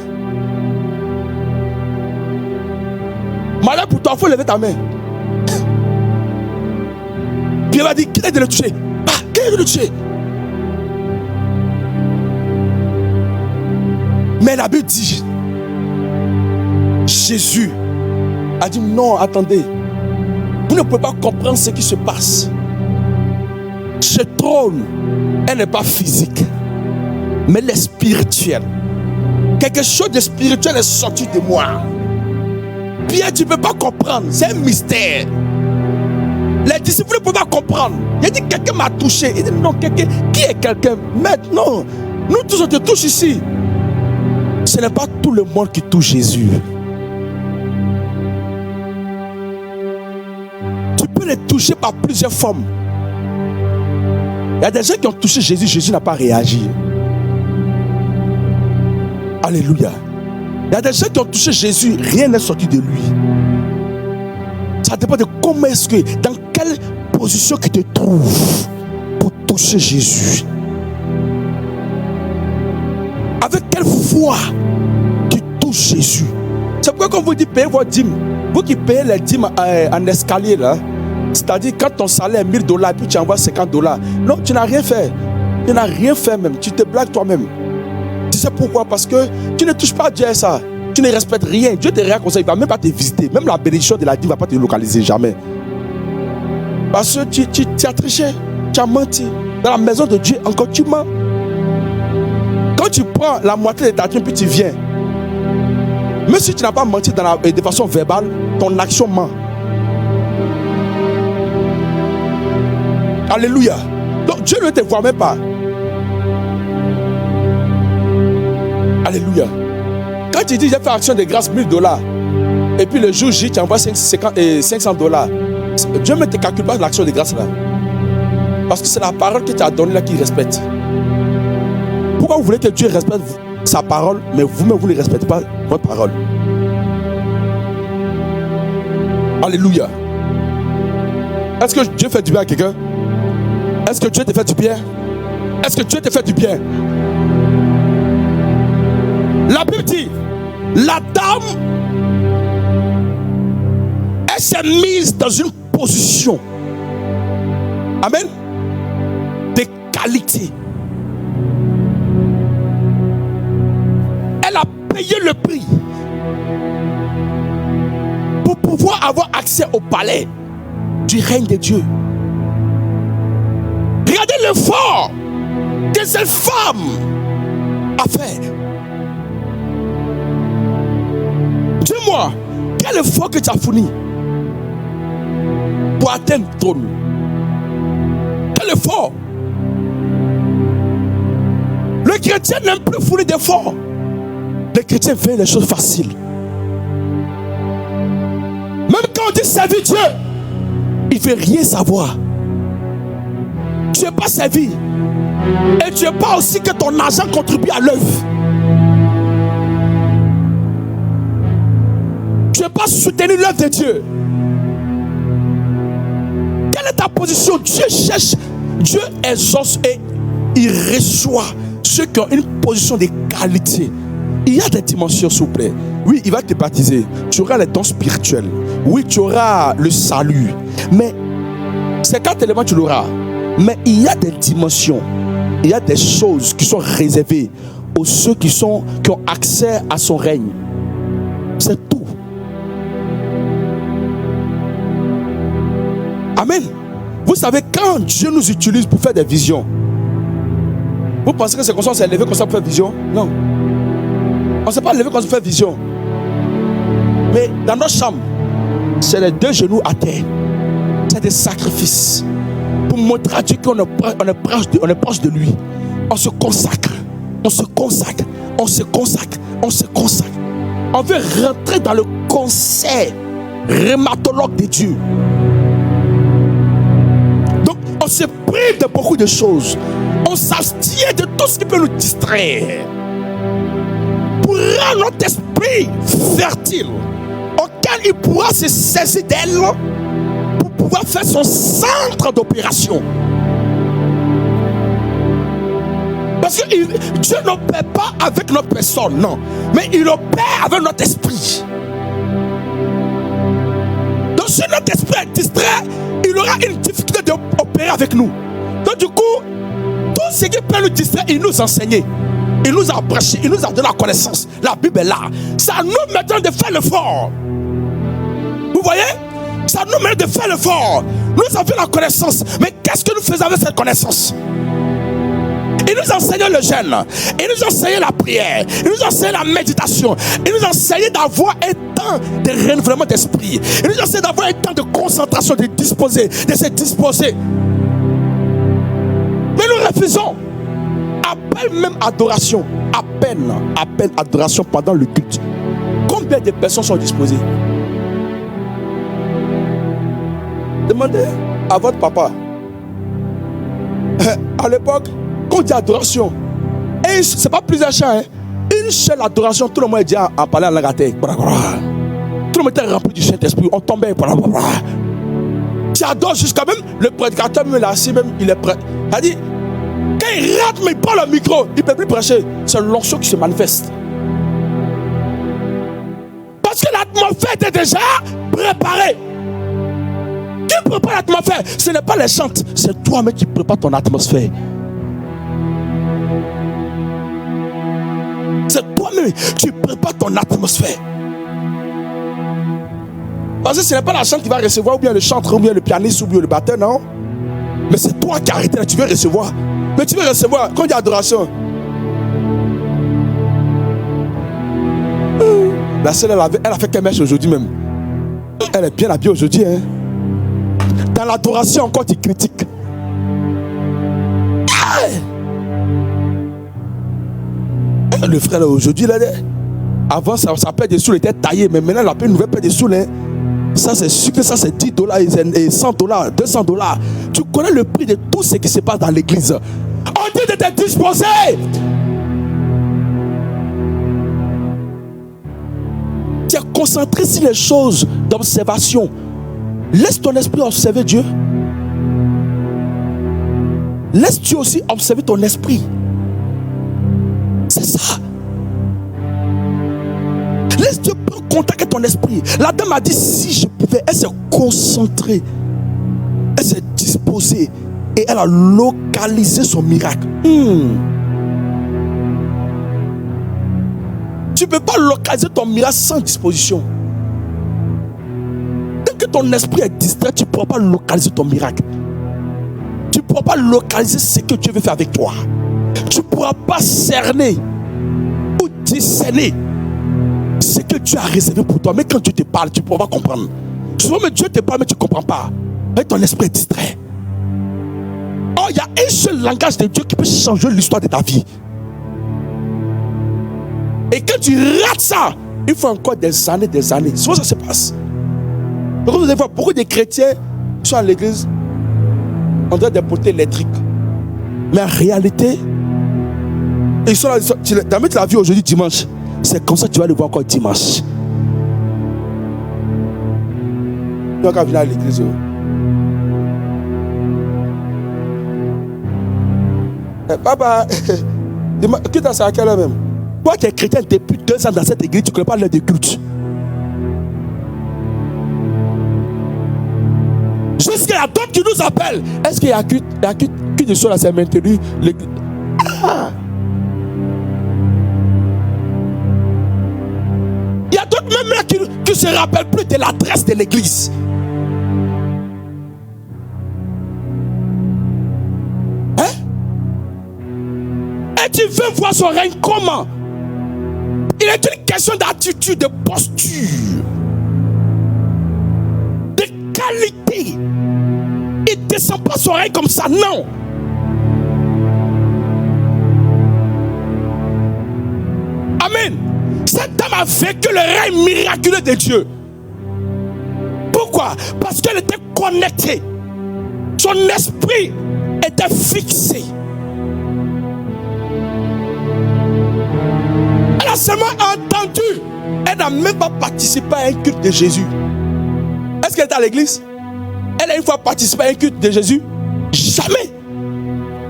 Malheur pour toi, il faut lever ta main. Puis il va dire, qui est de le toucher? Ah, qui est de le toucher? Mais la Bible dit, Jésus a dit non, attendez. Vous ne pouvez pas comprendre ce qui se passe. Ce trône, elle n'est pas physique, mais elle est spirituelle. Quelque chose de spirituel est sorti de moi. Pierre, tu ne peux pas comprendre. C'est un mystère. Les disciples ne peuvent pas comprendre. Il a dit quelqu'un m'a touché. Il dit non, quelqu'un. Qui est quelqu'un? Maître, non. Nous tous on te touche ici. Ce n'est pas tout le monde qui touche Jésus. Tu peux les toucher par plusieurs formes. Il y a des gens qui ont touché Jésus, Jésus n'a pas réagi. Alléluia. Il y a des gens qui ont touché Jésus, rien n'est sorti de lui. Ça dépend de comment est-ce que, dans quelle position tu te trouves pour toucher Jésus. Avec quelle foi tu touches Jésus. C'est pourquoi quand vous dites payez vos dîmes, vous qui payez les dîmes en escalier là, c'est-à-dire quand ton salaire est $1000 puis tu envoies $50, non, tu n'as rien fait. Tu n'as rien fait même, tu te blagues toi-même. Tu sais pourquoi? Parce que tu ne touches pas Dieu à ça. Tu ne respectes rien. Dieu te regarde comme ça, il ne va même pas te visiter. Même la bénédiction de la dîme ne va pas te localiser, jamais. Parce que tu as triché, tu as menti. Dans la maison de Dieu, encore tu mens. Quand tu prends la moitié de ta dîme puis tu viens, même si tu n'as pas menti de façon verbale, ton action ment. Alléluia. Donc Dieu ne te voit même pas. Alléluia. Quand tu dis j'ai fait action de grâce $1000 et puis le jour J tu envoies $500, Dieu ne te calcule pas l'action de grâce là. Parce que c'est la parole que tu as donnée là qu'il respecte. Pourquoi vous voulez que Dieu respecte sa parole, mais vous-même vous ne respectez pas votre parole? Alléluia. Est-ce que Dieu fait du bien à quelqu'un? Est-ce que Dieu te fait du bien? Est-ce que Dieu te fait du bien? La Bible dit, la dame, elle s'est mise dans une position, amen, de qualité. Elle a payé le prix pour pouvoir avoir accès au palais du règne de Dieu. Regardez l'effort que cette femme a fait. Dis-moi, quel effort que tu as fourni pour atteindre le trône? Quel effort? Le chrétien n'aime plus fournir d'efforts. Le chrétien fait les choses faciles. Même quand on dit servir Dieu, il ne veut rien savoir. Tu n'es pas servi. Et tu n'es pas aussi que ton argent contribue à l'œuvre. Tu n'es pas soutenu l'œuvre de Dieu. Quelle est ta position? Dieu cherche, Dieu exauce et il reçoit ceux qui ont une position de qualité. Il y a des dimensions, s'il vous plaît. Oui, il va te baptiser. Tu auras les dons spirituels. Oui, tu auras le salut. Mais ces 4 éléments, tu l'auras. Mais il y a des dimensions. Il y a des choses qui sont réservées aux ceux qui ont accès à son règne. C'est tout. Amen. Vous savez, quand Dieu nous utilise pour faire des visions, vous pensez que c'est comme ça qu'on s'est levé comme ça pour faire vision? Non. On ne s'est pas levé comme ça pour faire vision. Mais dans notre chambre, c'est les 2 genoux à terre. C'est des sacrifices. Pour montrer à Dieu qu'on est proche de lui. On se consacre. On se consacre. On se consacre. On se consacre. On veut rentrer dans le conseil rhumatologue de Dieu. Donc, on se prive de beaucoup de choses. On s'abstient de tout ce qui peut nous distraire. rend notre esprit fertile, auquel il pourra se saisir d'elle pour pouvoir faire son centre d'opération. Parce que Dieu n'opère pas avec notre personne, non. Mais il opère avec notre esprit. Donc si notre esprit est distrait, il aura une difficulté d'opérer avec nous. Donc du coup, tout ce qui peut nous distraire, il nous enseignait. Il nous a prêché, il nous a donné la connaissance. La Bible est là. Ça nous maintenant de faire l'effort. Vous voyez? Ça nous met de faire l'effort. Nous avons la connaissance. Mais qu'est-ce que nous faisons avec cette connaissance? Il nous enseignait le jeûne, il nous enseignait la prière, il nous enseignait la méditation, il nous enseignait d'avoir un temps de renouvellement d'esprit, il nous enseignait d'avoir un temps de concentration, de se disposer. Mais nous refusons. À peine même adoration, à peine adoration pendant le culte. Combien de personnes sont disposées? Demandez à votre papa. À l'époque, quand on dit adoration, et c'est pas plusieurs chants, hein. Une seule adoration, tout le monde dit en parlant en langue. Tout le monde était rempli du Saint-Esprit, on tombait. Tu adores jusqu'à même le prédicateur, même là, assis, même il est prêt. Il a dit, quand il rate, mais il prend le micro, il ne peut plus prêcher. C'est l'onction qui se manifeste. Parce que l'atmosphère était déjà préparée. Qui prépare l'atmosphère? Ce n'est pas les chantes, c'est toi-même qui prépare ton atmosphère. C'est toi-même qui prépare ton atmosphère. Parce que ce n'est pas la chante qui va recevoir, ou bien le chanteur, ou bien le pianiste, ou bien le batteur, non. Mais c'est toi qui as arrêté là, tu veux recevoir. Mais tu veux recevoir, quand il y a adoration. La seule, elle a fait qu'elle mèche aujourd'hui même. Elle est bien habillée aujourd'hui, hein. Dans l'adoration, encore tu critiques. Le frère là, aujourd'hui, là, avant sa paire de sous était taillée, mais maintenant il a pris une nouvelle paire de sous. Là. Ça c'est sûr que ça c'est $10 et $100, $200. Tu connais le prix de tout ce qui se passe dans l'église. On dit de te disposer. Tu es concentré sur les choses d'observation. Laisse ton esprit observer Dieu. Laisse Dieu aussi observer ton esprit. C'est ça. Laisse Dieu prendre contact avec ton esprit. La dame a dit si je pouvais. Elle s'est concentrée. Elle s'est disposée. Et elle a localisé son miracle. Tu ne peux pas localiser ton miracle sans disposition. Dès que ton esprit est distrait, tu ne pourras pas localiser ton miracle. Tu ne pourras pas localiser ce que Dieu veut faire avec toi. Tu ne pourras pas cerner ou discerner ce que Dieu a réservé pour toi. Mais quand Dieu te parle, tu ne pourras pas comprendre. Souvent, mais Dieu te parle, mais tu ne comprends pas. Et ton esprit est distrait. Oh, il y a un seul langage de Dieu qui peut changer l'histoire de ta vie. Et quand tu rates ça, il faut encore des années. C'est comment ça se passe. Donc, vous allez voir, beaucoup de chrétiens sont à l'église en train des poteaux électriques. Mais en réalité, ils sont là, tu vas mettre la vie aujourd'hui dimanche. C'est comme ça que tu vas le voir encore dimanche. Donc, quand venir à l'église, papa, qui t'a ça à quelle heure même? Toi qui es chrétien depuis 2 ans dans cette église, tu ne connais pas l'heure de culte. Jusqu'à y a d'autres qui nous appellent. Est-ce qu'il y a qui de ceux là s'est maintenu l'église? Il y a d'autres même là qui ne se rappellent plus de l'adresse de l'église. Hein? Et tu veux voir son règne comment? Il est une question d'attitude, de posture, de qualité. Il ne descend pas son règne comme ça, non. Amen. Cette dame a vécu le règne miraculeux de Dieu. Pourquoi? Parce qu'elle était connectée. Son esprit était fixé. Elle a seulement entendu. Elle n'a même pas participé à un culte de Jésus. Est-ce qu'elle est à l'église? Elle a une fois participé à un culte de Jésus? Jamais.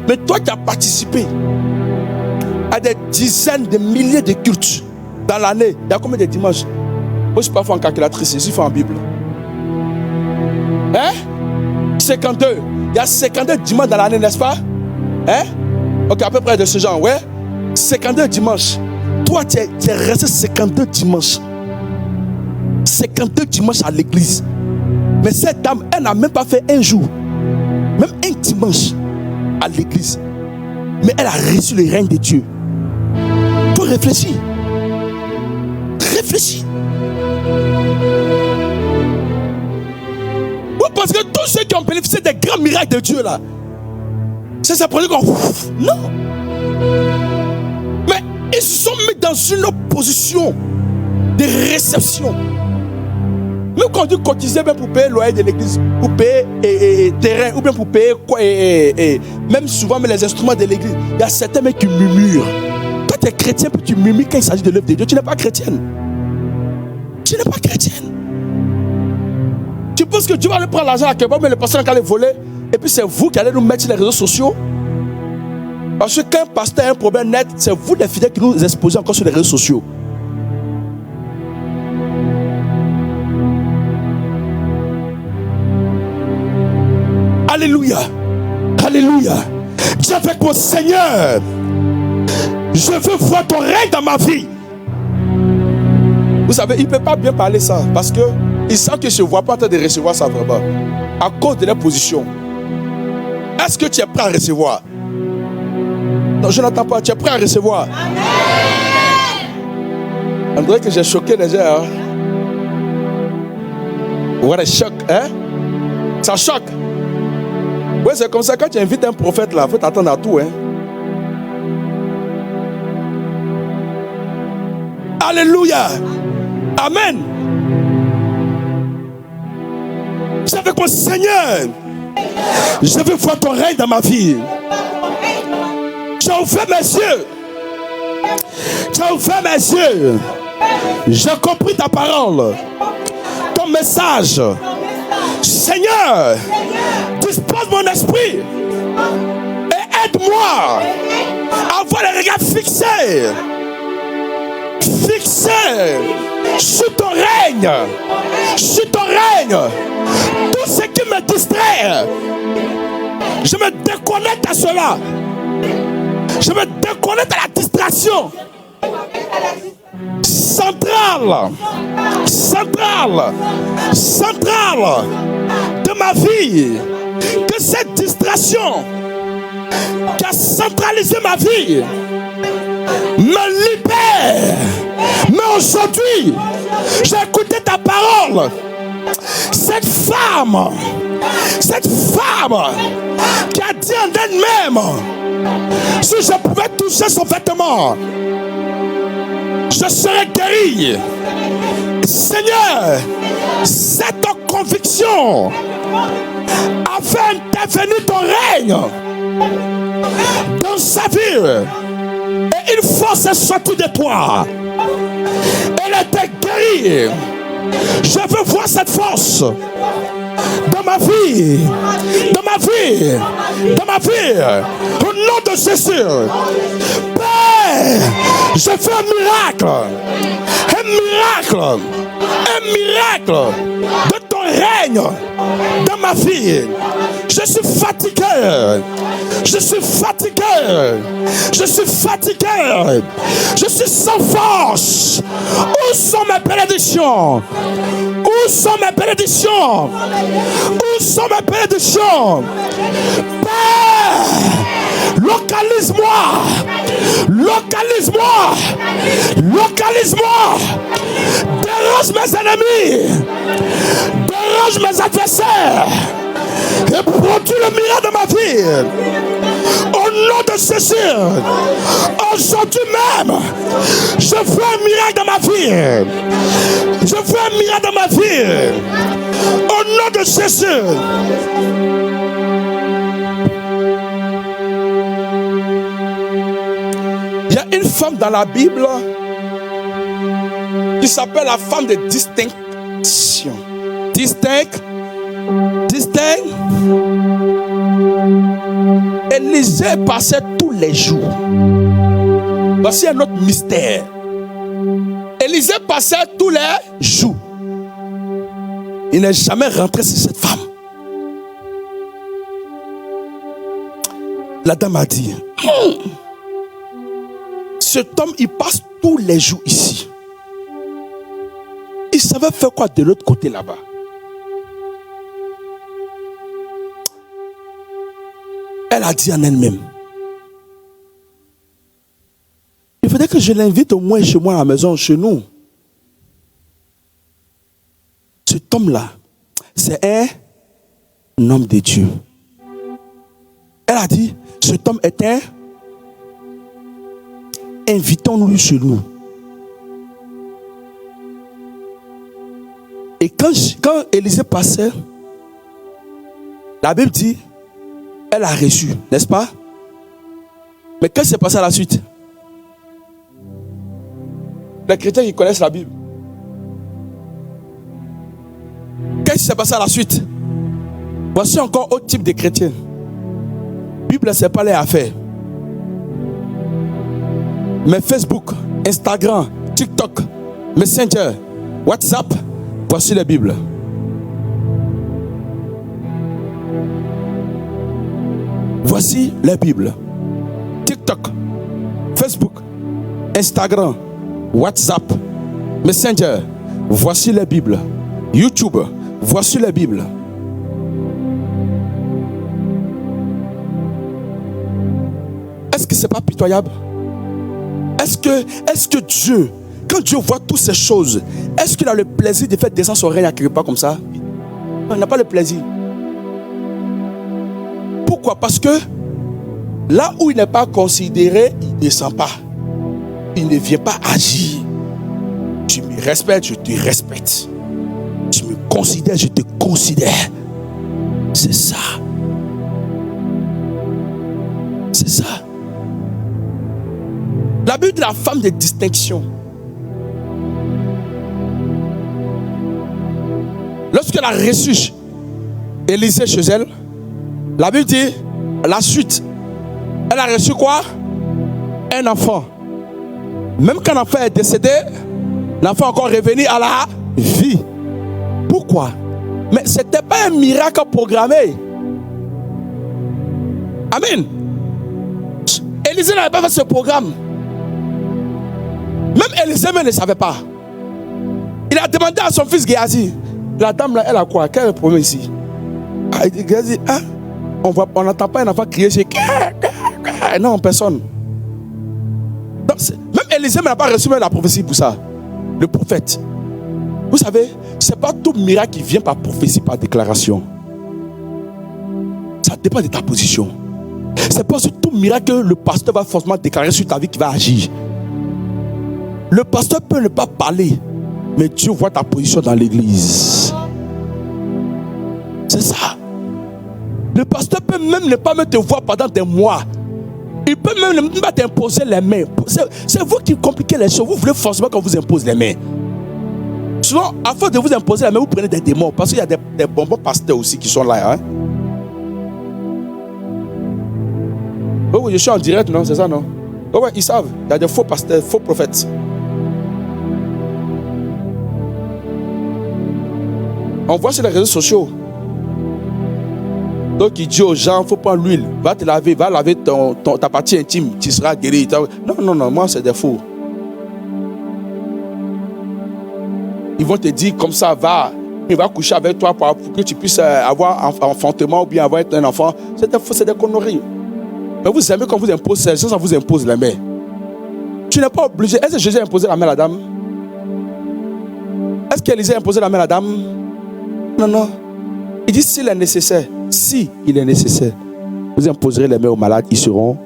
Mais toi qui as participé à des dizaines de milliers de cultes dans l'année, il y a combien de dimanches? Moi je ne suis pas fait en calculatrice, je suis fait en Bible. Hein? 52. Il y a 52 dimanches dans l'année, n'est-ce pas? Hein? Ok, à peu près de ce genre, ouais? 52 dimanches. Toi, tu es resté 52 dimanches. 52 dimanches à l'église. Mais cette dame, elle n'a même pas fait un jour, même un dimanche à l'église. Mais elle a reçu le règne de Dieu. Il faut réfléchir. Réfléchis. Oui, parce que tous ceux qui ont bénéficié des grands miracles de Dieu là, c'est ça pour dire qu'on... Non. Mais ils se sont mis dans une position de réception. Même quand on dit cotiser même pour payer le loyer de l'église, pour payer terrain, ou bien pour payer quoi, même souvent mais les instruments de l'église, il y a certains mecs qui murmurent. Toi tu es chrétien puis tu murmures quand il s'agit de l'œuvre de Dieu, tu n'es pas chrétienne. Tu n'es pas chrétienne. Tu penses que Dieu va aller prendre l'argent à quelqu'un, mais le pasteur va aller voler, et puis c'est vous qui allez nous mettre sur les réseaux sociaux. Parce que quand un pasteur a un problème net, c'est vous les fidèles qui nous exposez encore sur les réseaux sociaux. Alléluia. Alléluia. Dis avec mon Seigneur, je veux voir ton règne dans ma vie. Vous savez, il ne peut pas bien parler ça parce qu'il sent que je ne vois pas en train de recevoir ça vraiment. À cause de leur position. Est-ce que tu es prêt à recevoir? Non, je n'entends pas. Tu es prêt à recevoir? Amen. On dirait que j'ai choqué les gens. Hein? What a choc, hein? Ça choque. Oui, c'est comme ça, quand tu invites un prophète là, il faut t'attendre à tout. Hein? Alléluia. Amen. C'est avec mon Seigneur. Je veux voir ton règne dans ma vie. Tu as ouvert mes yeux. Tu as ouvert mes yeux. J'ai compris ta parole. Ton message. Seigneur, dispose mon esprit et aide-moi à avoir les regards fixés sur ton règne, tout ce qui me distrait, je me déconnecte à cela, je me déconnecte à la distraction centrale de ma vie, que cette distraction qui a centralisé ma vie me libère. Mais aujourd'hui, j'ai écouté ta parole. Cette femme qui a dit en elle-même, si je pouvais toucher son vêtement, je serais guéri. Seigneur, cette conviction a fait intervenir ton règne dans sa vie. Et une force est sortie de toi. Elle était guérie. Je veux voir cette force dans ma vie. Au nom de Jésus. Père, je fais un miracle de ton règne dans ma vie. Je suis fatigué. Je suis sans force. Où sont mes bénédictions? Père, localise-moi. Dérange mes ennemis. Dérange mes adversaires. Et produis le miracle de ma vie. Au nom de Jésus. Aujourd'hui même, je veux un miracle dans ma vie. Au nom de Jésus. Il y a une femme dans la Bible qui s'appelle la femme de distinction. Distinct. Élisée passait tous les jours. Voici un autre mystère. Élisée passait tous les jours. Il n'est jamais rentré sur cette femme. La dame a dit, cet homme, il passe tous les jours ici. Il savait faire quoi de l'autre côté là-bas? Elle a dit en elle-même, il faudrait que je l'invite au moins chez moi à la maison, chez nous. Cet homme-là, c'est un homme de Dieu. Elle a dit, cet homme est un... Invitons-le chez nous. Et quand Élisée passait, la Bible dit, elle a reçu, n'est-ce pas? Mais qu'est-ce qui s'est passé à la suite? Les chrétiens qui connaissent la Bible. Qu'est-ce qui s'est passé à la suite? Voici encore autre type de chrétiens. Bible, ce n'est pas les affaires. Mais Facebook, Instagram, TikTok, Messenger, WhatsApp, voici la Bible. Voici la Bible. TikTok, Facebook, Instagram, WhatsApp, Messenger, voici la Bible. YouTube, voici la Bible. Est-ce que ce n'est pas pitoyable? Est-ce que Dieu, quand Dieu voit toutes ces choses, est-ce qu'il a le plaisir de faire descendre son règne à quelque part comme ça? Non, il n'a pas le plaisir. Pourquoi? Parce que là où il n'est pas considéré, il ne descend pas. Il ne vient pas agir. Tu me respectes, je te respecte. Tu me considères, je te considère. C'est ça. C'est ça. La Bible de la femme de distinction. Lorsqu'elle a reçu Élisée chez elle, la Bible dit, la suite, elle a reçu quoi? Un enfant. Même quand l'enfant est décédé, l'enfant est encore revenu à la vie. Pourquoi? Mais ce n'était pas un miracle programmé. Amen. Élisée n'avait pas fait ce programme. Même Élisée ne savait pas. Il a demandé à son fils Géasi. La dame là, elle a quoi? Quel est le problème ici? Géasi, hein? On n'entend pas un enfant crier chez... Non, personne. Donc, même Élisée n'a pas reçu même la prophétie pour ça. Le prophète. Vous savez, ce n'est pas tout miracle qui vient par prophétie, par déclaration. Ça dépend de ta position. Ce n'est pas tout miracle que le pasteur va forcément déclarer sur ta vie qui va agir. Le pasteur peut ne pas parler, mais Dieu voit ta position dans l'église. C'est ça. Le pasteur peut même ne pas te voir pendant des mois. Il peut même ne pas t'imposer les mains. C'est vous qui compliquez les choses. Vous voulez forcément qu'on vous impose les mains. Souvent, à force de vous imposer les mains, vous prenez des démons. Parce qu'il y a des bonbons pasteurs aussi qui sont là. Hein? Oh oui, je suis en direct, non? C'est ça, non? Oh oui, ils savent. Il y a des faux pasteurs, faux prophètes. On voit sur les réseaux sociaux. Donc il dit aux gens, il ne faut prendre l'huile. Va te laver, va laver ta partie intime. Tu seras guéri. Non, moi c'est des faux. Ils vont te dire comme ça, il va coucher avec toi pour que tu puisses avoir un enfantement ou bien avoir un enfant. C'est des faux, c'est des conneries. Mais vous aimez quand vous impose ça vous impose la main. Tu n'es pas obligé. Est-ce que Jésus a imposé la main à la dame? Est-ce qu'Élisée a imposé la main à la dame? Non. Il dit s'il est nécessaire. Si il est nécessaire, vous imposerez les mains aux malades, ils seront.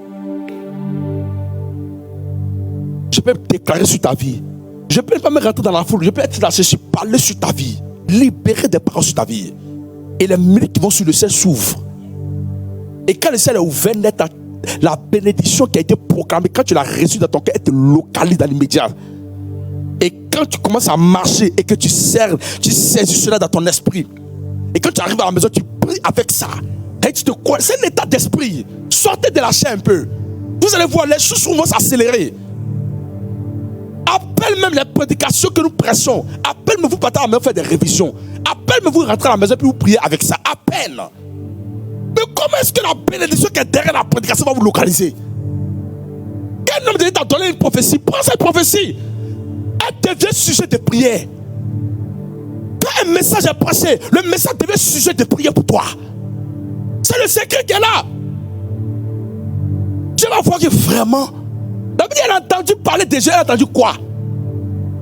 Je peux déclarer sur ta vie. Je peux pas me rentrer dans la foule. Je peux être là, je parler sur ta vie. Libérer des paroles sur ta vie. Et les murs qui vont sur le ciel s'ouvrent. Et quand le ciel est ouvert, net, la bénédiction qui a été proclamée, quand tu l'as reçue dans ton cœur, elle te localise dans l'immédiat. Et quand tu commences à marcher et que tu saisis cela dans ton esprit, et quand tu arrives à la maison, tu pries avec ça, et tu te crois, c'est un état d'esprit. Sortez de la chair un peu. Vous allez voir, les choses vont s'accélérer. Appelle même les prédications que nous prêchons. Appelle-moi, vous partez à la maison faire des révisions. Appelle-moi, vous rentrez à la maison puis vous priez avec ça. À peine. Mais comment est-ce que la bénédiction qui est derrière la prédication va vous localiser? Quel homme de Dieu t'a donné une prophétie? Prends cette prophétie. Elle devient sujet de prière. Quand un message est passé, le message devient sujet de prière pour toi. C'est le secret qui est là. Tu vas voir que vraiment, la Bible, elle a entendu parler de Jésus. Elle a entendu quoi?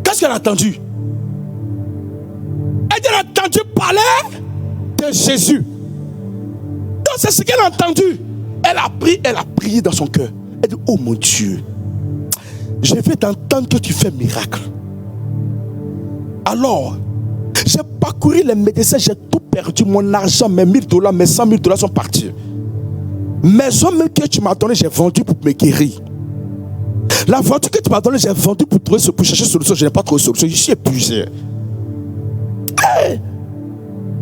Qu'est-ce qu'elle a entendu? Elle a entendu parler de Jésus. Donc c'est ce qu'elle a entendu. Elle a prié dans son cœur. Elle dit, oh mon Dieu, je vais t'entendre que tu fais miracle. Alors, j'ai parcouru les médecins, j'ai tout perdu, mon argent, mes $1000, mes $100,000 sont partis. Mes hommes que tu m'as donné, j'ai vendu pour me guérir. La voiture que tu m'as donnée, j'ai vendu pour chercher solution. Je n'ai pas trouvé solution, je suis épuisé.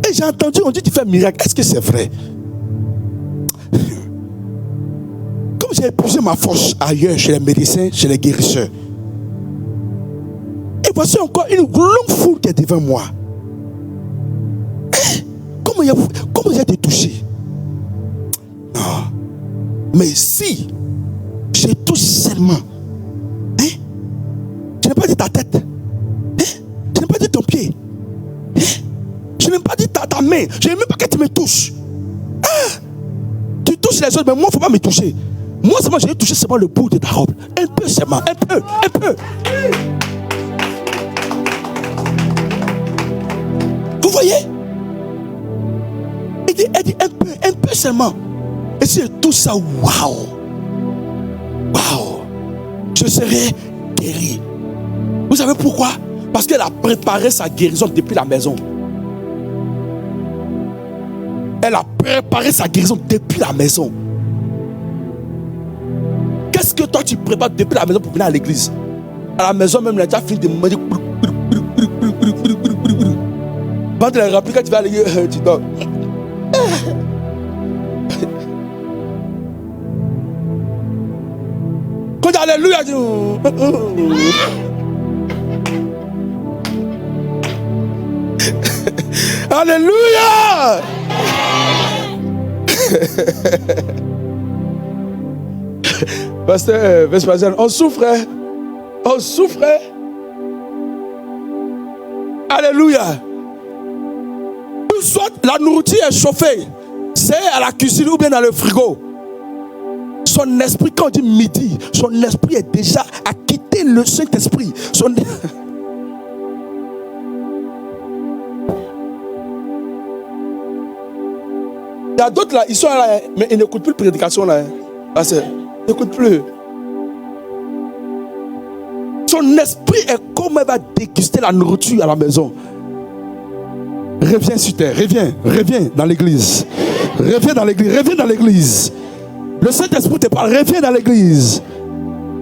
Et j'ai entendu, on dit tu fais un miracle. Est-ce que c'est vrai? Comme j'ai épuisé ma force ailleurs, chez les médecins, chez les guérisseurs. Et voici encore une longue foule qui est devant moi. Comment il a été touché? Non. Mais si je touche seulement, je n'ai pas dit ta tête, je n'ai pas dit ton pied, je n'ai pas dit ta main, je n'ai même pas que tu me touches. Tu touches les autres, mais moi il ne faut pas me toucher. Moi seulement je vais toucher seulement le bout de ta robe. Un peu seulement, un peu. Vous voyez? Elle dit un peu seulement. Et si tout ça, waouh, je serai guéri. Vous savez pourquoi? Parce qu'elle a préparé sa guérison depuis la maison. Elle a préparé sa guérison depuis la maison. Qu'est-ce que toi tu prépares depuis la maison pour venir à l'église? À la maison même, tu as fini de me dire. Quand tu l'as rempli, quand tu vas à l'église, tu dors. Quand tu as alléluia, tu dis. Alléluia. Pasteur Vespasian, on souffrait. Alléluia. Soit la nourriture est chauffée, c'est à la cuisine ou bien dans le frigo. Son esprit, quand on dit midi, son esprit est déjà à quitter le Saint-Esprit. Il y a d'autres là, ils sont là, mais ils n'écoutent plus la prédication là. Ils n'écoutent plus. Son esprit est comme elle va déguster la nourriture à la maison. Reviens sur terre, reviens dans l'église. Reviens dans l'église. Le Saint-Esprit te parle, reviens dans l'église.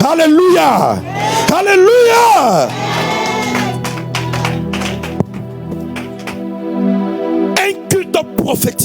Alléluia. Alléluia. Un culte prophétique.